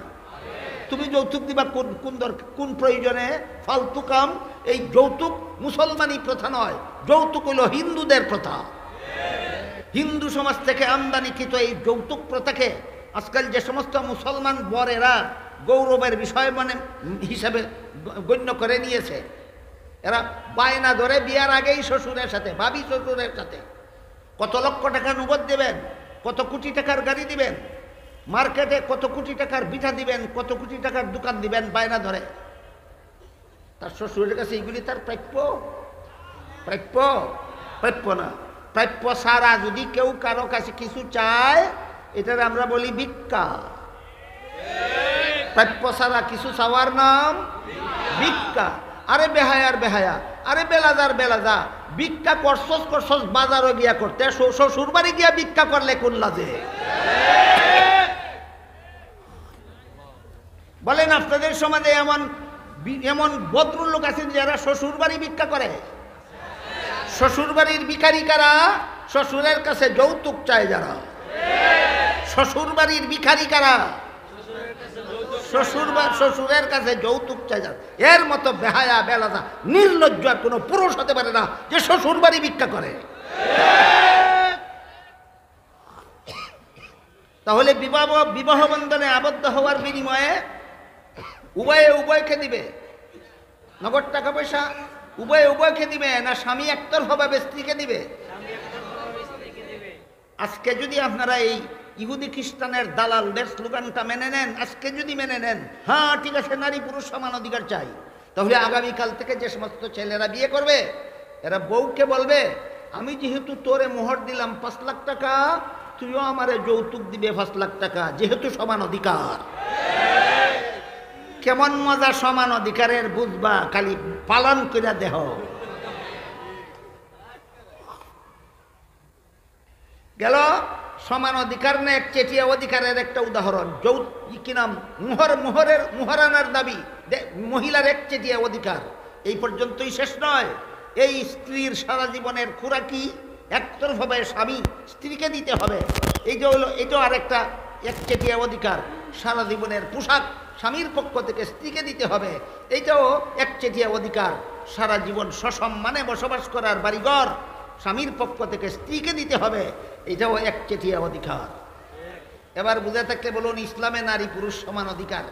Speaker 1: তুমি যৌতুক দিবা কোন প্রয়োজনে? ফালতু কাম। এই যৌতুক মুসলমানি প্রথা নয়, যৌতুক হইল হিন্দুদের প্রথা। হিন্দু সমাজ থেকে আমদানিকৃত এই যৌতুক প্রথাকে আজকাল যে সমস্ত মুসলমান বরেরা গৌরবের বিষয় হিসাবে গণ্য করে নিয়েছে, এরা বায়না ধরে বিয়ার আগেই শ্বশুরের সাথে, ভাবি শ্বশুরের সাথে কত লক্ষ টাকা নগদ দেবেন, কত কোটি টাকার গাড়ি দিবেন, মার্কেটে কত কোটি টাকার বিঠা দিবেন, কত কোটি টাকার দোকান দিবেন, বায়না ধরে। তার শ্বশুরের কাছে এইগুলি তার প্রাপ্য? প্রাপ্য? প্রাপ্য না। প্রাপ্য সারা যদি কেউ কারো কাছে কিছু চায়, এটার আমরা বলি ভিক্ষা। প্রাপ্য সারা কিছু চাওয়ার নাম ভিক্ষা। আরে বেহায়ার বেহায়া, আরে বেলাজার বেলাজা, ভিক্ষা করছস বাজারও গিয়া করতে, শ্বশুর বাড়ি গিয়া ভিক্ষা করলে কোন লাজে? বলেন আপনাদের সমাজে এমন এমন ভদ্রলোক আছেন যারা শ্বশুর বাড়ি ভিক্ষা করে? শ্বশুর বাড়ির ভিখারি কারা? শ্বশুরের কাছে যৌতুক চায় যারা। শ্বশুর বাড়ির ভিখারি কারা? শ্বশুরের কাছে যৌতুক চায় যারা। এর মতো বেহায়া বেলাজা নির্লজ্জ আর কোনো পুরুষ হতে পারে না যে শ্বশুর বাড়ি ভিক্ষা করে। তাহলে বিবাহ বন্ধনে আবদ্ধ হওয়ার বিনিময়ে উভয়কে দিবে নগদ টাকা পয়সা? উভয়কে দিবে না স্বামী একতরফাভাবে স্ত্রীকে দিবে? আজকে যদি আপনারা এই ইহুদি খ্রিস্টানের দালালদের স্লোগানটা মেনে নেন, আজকে যদি মেনে নেন, হ্যাঁ ঠিক আছে নারী পুরুষ সমান অধিকার চাই, তাহলে আগামীকাল থেকে যে সমস্ত ছেলেরা বিয়ে করবে, এরা বউকে বলবে, আমি যেহেতু তোরে মোহর দিলাম 5 লাখ টাকা, তুইও আমারে যৌতুক দিবে 5 লাখ টাকা, যেহেতু সমান অধিকার। কেমন মজা সমান অধিকারের বুঝবা, খালি পালন করে দেহ। গেল সমান অধিকার না একচেটিয়া অধিকারের একটা উদাহরণ। কি নাম? মোহরানার দাবি, মহিলার একচেটিয়া অধিকার। এই পর্যন্তই শেষ নয়। এই স্ত্রীর সারা জীবনের খোরাকি একতরফাভাবে স্বামী স্ত্রীকে দিতে হবে। এই যে হলো, এটাও আরেকটা একচেটিয়া অধিকার। সারা জীবনের পোশাক স্বামীর পক্ষ থেকে স্ত্রীকে দিতে হবে, এইটাও একচেটিয়া অধিকার। সারা জীবন সসম্মানে বসবাস করার বাড়িঘর স্বামীর পক্ষ থেকে স্ত্রীকে দিতে হবে, এটাও একচেটিয়া অধিকার। এবার বুঝে থাকলে বলুন, ইসলামে নারী পুরুষ সমান অধিকার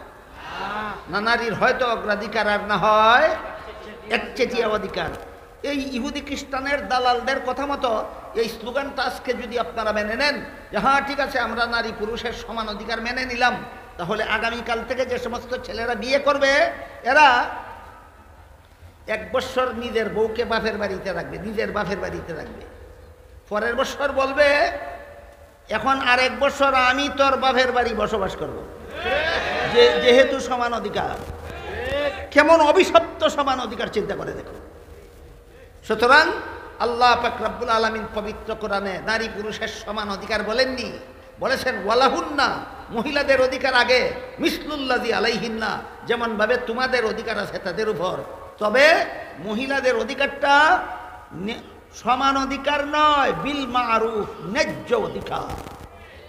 Speaker 1: না? নারীর হয়তো অগ্রাধিকার আর না হয় একচেটিয়া অধিকার। এই ইহুদি খ্রিস্টানের দালালদের কথা মতো এই স্লোগানটা আজকে যদি আপনারা মেনে নেন যে হ্যাঁ ঠিক আছে আমরা নারী পুরুষের সমান অধিকার মেনে নিলাম, তাহলে আগামীকাল থেকে যে সমস্ত ছেলেরা বিয়ে করবে, এরা 1 বছর নিজের বউকে বাপের বাড়িতে রাখবে, নিজের বাপের বাড়িতে রাখবে। পরের বছর বলবে এখন আর 1 বছর আমি তোর বাপের বাড়ি বসবাস করব, যেহেতু সমান অধিকার। কেমন অভিশপ্ত সমান অধিকার, চিন্তা করে দেখো। সুতরাং আল্লাহ পাক রব্বুল আলামিন পবিত্র কোরআনে নারী পুরুষের সমান অধিকার বলেননি, বলেছেন ওয়ালাহুন্না, মহিলাদের অধিকার আগে, মিসলুল্লাযী আলাইহিন্না, যেমন ভাবে তোমাদের অধিকার আছে তাদের উপর। তবে মহিলাদের অধিকারটা সমান অধিকার নয়, বিল মারুফ, ন্যায্য অধিকার।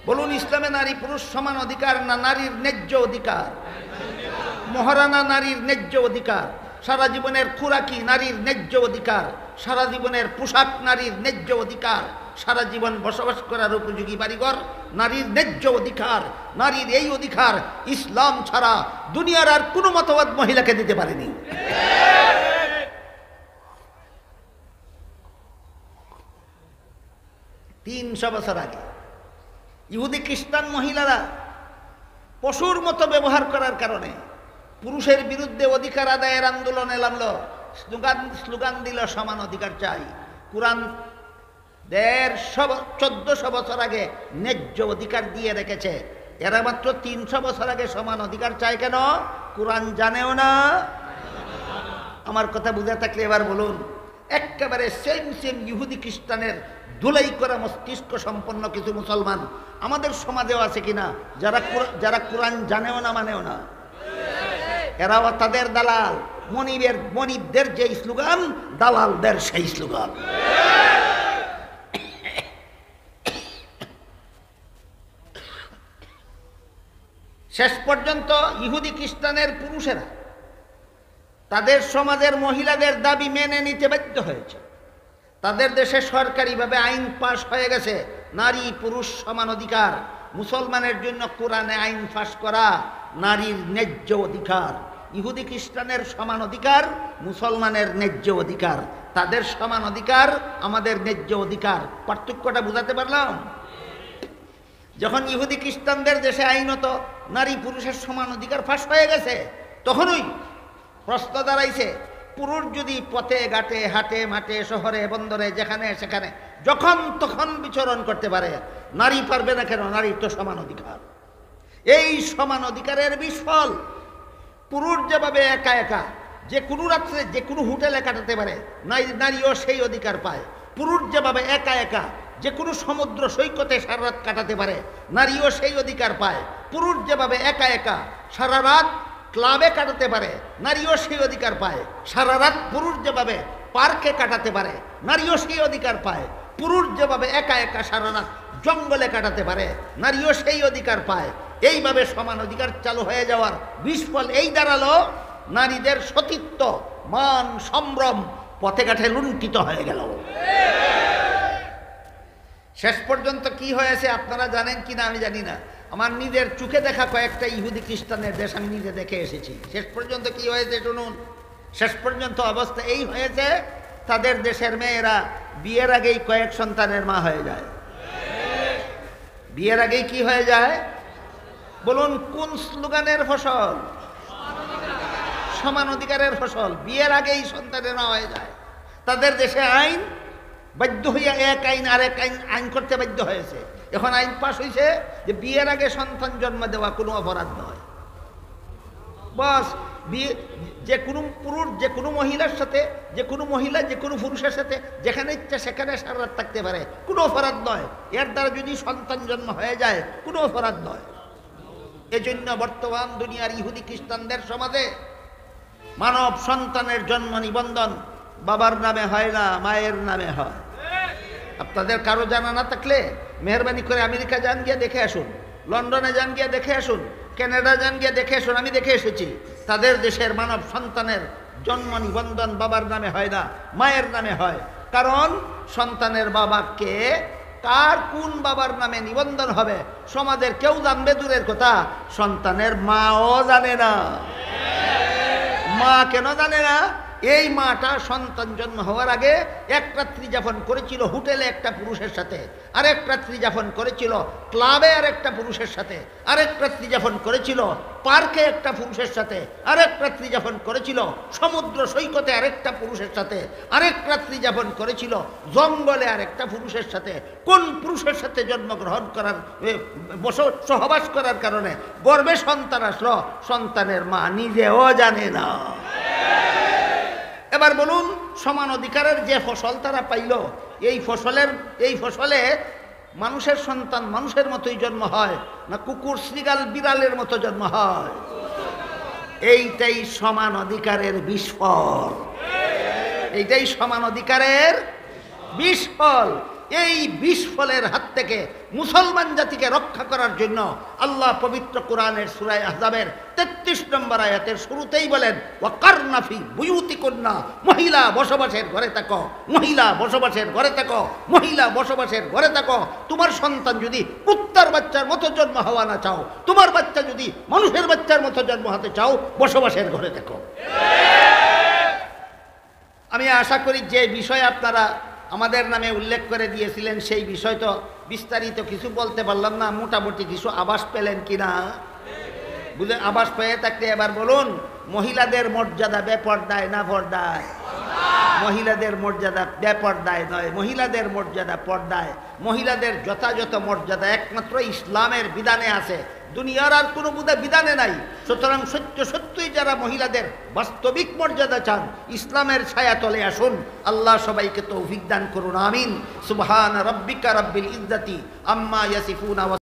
Speaker 1: বলুন, ইসলামে নারী পুরুষ সমান অধিকার না নারীর ন্যায্য অধিকার? মহারানা নারীর ন্যায্য অধিকার, সারা জীবনের খোরাকি নারীর ন্যায্য অধিকার, সারা জীবনের পোশাক নারীর ন্যায্য অধিকার, সারা জীবন বসবাস করার উপযোগী বাড়িঘর নারীর ন্যায্য অধিকার। নারীর এই অধিকার ইসলাম ছাড়া দুনিয়ার আর কোনো মতবাদ মহিলাকে দিতে পারেনি। 300 বছর আগে ইহুদি খ্রিস্টান মহিলারা পশুর মতো ব্যবহার করার কারণে পুরুষের বিরুদ্ধে অধিকার আদায়ের আন্দোলনে নামলো, স্লোগান দিল সমান অধিকার চাই। কোরআন 1400 বছর আগে ন্যায্য অধিকার দিয়ে রেখেছে। এরা মাত্র 300 বছর আগে সমান অধিকার চায় কেন? কোরআন জানেও না। আমার কথা বুঝে থাকলে এবার বলুন, একেবারে সেম ইহুদি খ্রিস্টানের ধুলাই করা মস্তিষ্ক সম্পন্ন কিছু মুসলমান আমাদের সমাজেও আছে কিনা, যারা কোরআন জানেও না, মানেও না। এরাও তাদের দালাল। মনিবদের যে স্লোগান, দালালদের সেই স্লোগান। শেষ পর্যন্ত ইহুদি খ্রিস্টানের পুরুষেরা তাদের সমাজের মহিলাদের দাবি মেনে নিতে বাধ্য হয়েছে। তাদের দেশে সরকারিভাবে আইন পাশ হয়ে গেছে, নারী পুরুষ সমান অধিকার। মুসলমানের জন্য কোরআনে আইন পাশ করা নারীর ন্যায্য অধিকার। ইহুদি খ্রিস্টানের সমান অধিকার, মুসলমানের ন্যায্য অধিকার। তাদের সমান অধিকার, আমাদের ন্যায্য অধিকার। পার্থক্যটা বুঝাতে পারলাম? যখন ইহুদি খ্রিস্টানদের দেশে আইনত নারী পুরুষের সমান অধিকার ফাঁস হয়ে গেছে, তখনই প্রশ্ন দাঁড়াইছে, পুরুষ যদি পথে ঘাটে হাটে মাঠে শহরে বন্দরে যেখানে সেখানে যখন তখন বিচরণ করতে পারে, নারী পারবে না কেন? নারীর তো সমান অধিকার। এই সমান অধিকারের বিফল। পুরুষ যেভাবে একা একা যে কোনো রাত্রে যে কোনো হোটেলে কাটাতে পারে, নারীও সেই অধিকার পায়। পুরুষ যেভাবে একা একা যে কোনো সমুদ্র সৈকতে সারা রাত কাটাতে পারে, নারীও সেই অধিকার পায়। পুরুষ যেভাবে একা একা সারা রাত ক্লাবে কাটাতে পারে, নারীও সেই অধিকার পায়। সারা রাত পুরুষ যেভাবে পার্কে কাটাতে পারে, নারীও সেই অধিকার পায়। পুরুষ যেভাবে একা একা সারা রাত জঙ্গলে কাটাতে পারে, নারীও সেই অধিকার পায়। এইভাবে সমান অধিকার চালু হয়ে যাওয়ার বিস্ফল এই দাঁড়ালো, নারীদের সতীত্ব মান সম্ভ্রম পথে ঘাটে লুণ্ঠিত হয়ে গেল। শেষ পর্যন্ত কি হয়েছে আপনারা জানেন কিনা আমি জানি না। আমার নিজের চোখে দেখা কয়েকটা ইহুদি খ্রিস্টানের দেশ আমি নিজে দেখে এসেছি। শেষ পর্যন্ত কি হয়েছে শুনুন। শেষ পর্যন্ত অবস্থা এই হয়েছে, তাদের দেশের মেয়েরা বিয়ের আগেই কয়েক সন্তানের মা হয়ে যায়। বিয়ের আগেই কি হয়ে যায় বলুন? কোন স্লোগানের ফসল? সমান অধিকারের ফসল। বিয়ের আগেই সন্তানের মা হয়ে যায়। তাদের দেশে আইন বাধ্য হইয়া এক আইন আরেক আইন করতে বাধ্য হয়েছে। এখন আইন পাশ হয়েছে যে বিয়ের আগে সন্তান জন্ম দেওয়া কোনো অপরাধ নয়। বাস বিয়ে যে কোনো পুরুষ যে কোনো মহিলার সাথে, যে কোনো মহিলা যে কোনো পুরুষের সাথে যেখানে ইচ্ছা সেখানে সারা রাত থাকতে পারে, কোনো অপরাধ নয়। এর দ্বারা যদি সন্তান জন্ম হয়ে যায় কোনো অপরাধ নয়। এজন্য বর্তমান দুনিয়ার ইহুদি খ্রিস্টানদের সমাজে মানব সন্তানের জন্ম নিবন্ধন বাবার নামে হয় না, মায়ের নামে হয়। আপনাদের কারো জানা না থাকলে মেহরবানি করে আমেরিকা যান, গিয়ে দেখে আসুন। লন্ডনে যান, গিয়ে দেখে আসুন। কানাডা যান, গিয়ে দেখে আসুন। আমি দেখে এসেছি তাদের দেশের মানব সন্তানের জন্ম নিবন্ধন বাবার নামে হয় না, মায়ের নামে হয়। কারণ সন্তানের বাবাকে কার কোন বাবার নামে নিবন্ধন হবে সমাজের কেউ জানবে দূরের কথা, সন্তানের মাও জানে না। মা কেন জানে না? এই মাটা সন্তান জন্ম হওয়ার আগে এক রাত্রি যাপন করেছিল হোটেলে একটা পুরুষের সাথে, আরেক রাত্রি যাপন করেছিল ক্লাবে আরেকটা পুরুষের সাথে, আরেক রাত্রি যাপন করেছিল পার্কে একটা পুরুষের সাথে, আরেক রাত্রি যাপন করেছিল সমুদ্র সৈকতে আরেকটা পুরুষের সাথে, আরেক রাত্রি যাপন করেছিল জঙ্গলে আরেকটা পুরুষের সাথে। কোন পুরুষের সাথে জন্মগ্রহণ করার সহবাস করার কারণে গর্ভে সন্তান আসলো, সন্তানের মা নিজেও জানে না। এবার বলুন, সমান অধিকারের যে ফসল তারা পাইল, এই ফসলে মানুষের সন্তান মানুষের মতোই জন্ম হয় না কুকুর শ্রীগাল বিড়ালের মতো জন্ম হয়? এইটাই সমান অধিকারের বিস্ফল। এইটাই সমান অধিকারের বিস্ফল। এই বিস্ফলের হাত থেকে মুসলমান জাতিকে রক্ষা করার জন্য আল্লাহ পবিত্র কোরআনের সূরা আহজাবের 33 নম্বর আয়াতের শুরুতেই বলেন, ওয়াকারনা ফি বুয়ুতিকুন্না, মহিলা বসবাসের ঘরে থাকো, মহিলা বসবাসের ঘরে থাকো, মহিলা বসবাসের ঘরে থাকো। তোমার সন্তান যদি কুত্তার বাচ্চার মতো জন্ম হওয়া না চাও, তোমার বাচ্চা যদি মানুষের বাচ্চার মতো জন্ম হতে চাও, বসবাসের ঘরে থাকো। আমি আশা করি যে বিষয় আপনারা আমাদের নামে উল্লেখ করে দিয়েছিলেন সেই বিষয় তো বিস্তারিত কিছু বলতে পারলাম না, মোটামুটি কিছু আভাস পেলেন কিনা? বুঝে আভাস পেয়ে থাকতে এবার বলুন, মহিলাদের মর্যাদা বেপর্দায় না পর্দায়? মহিলাদের মর্যাদা বেপর্দায় নয়, মহিলাদের মর্যাদা পর্দায়। মহিলাদের যথাযথ মর্যাদা একমাত্র ইসলামের বিধানে আছে, দুনিয়ার আর কোনো বিধানে নাই। সুতরাং সত্যই যারা মহিলাদের বাস্তবিক মর্যাদা চান, ইসলামের ছায়াতলে আসুন। আল্লাহ সবাইকে তৌফিক দান করুন, আমিন। সুবহান রাব্বিকা রাব্বিল ইজ্জাতি আম্মা ইয়াসিফুন।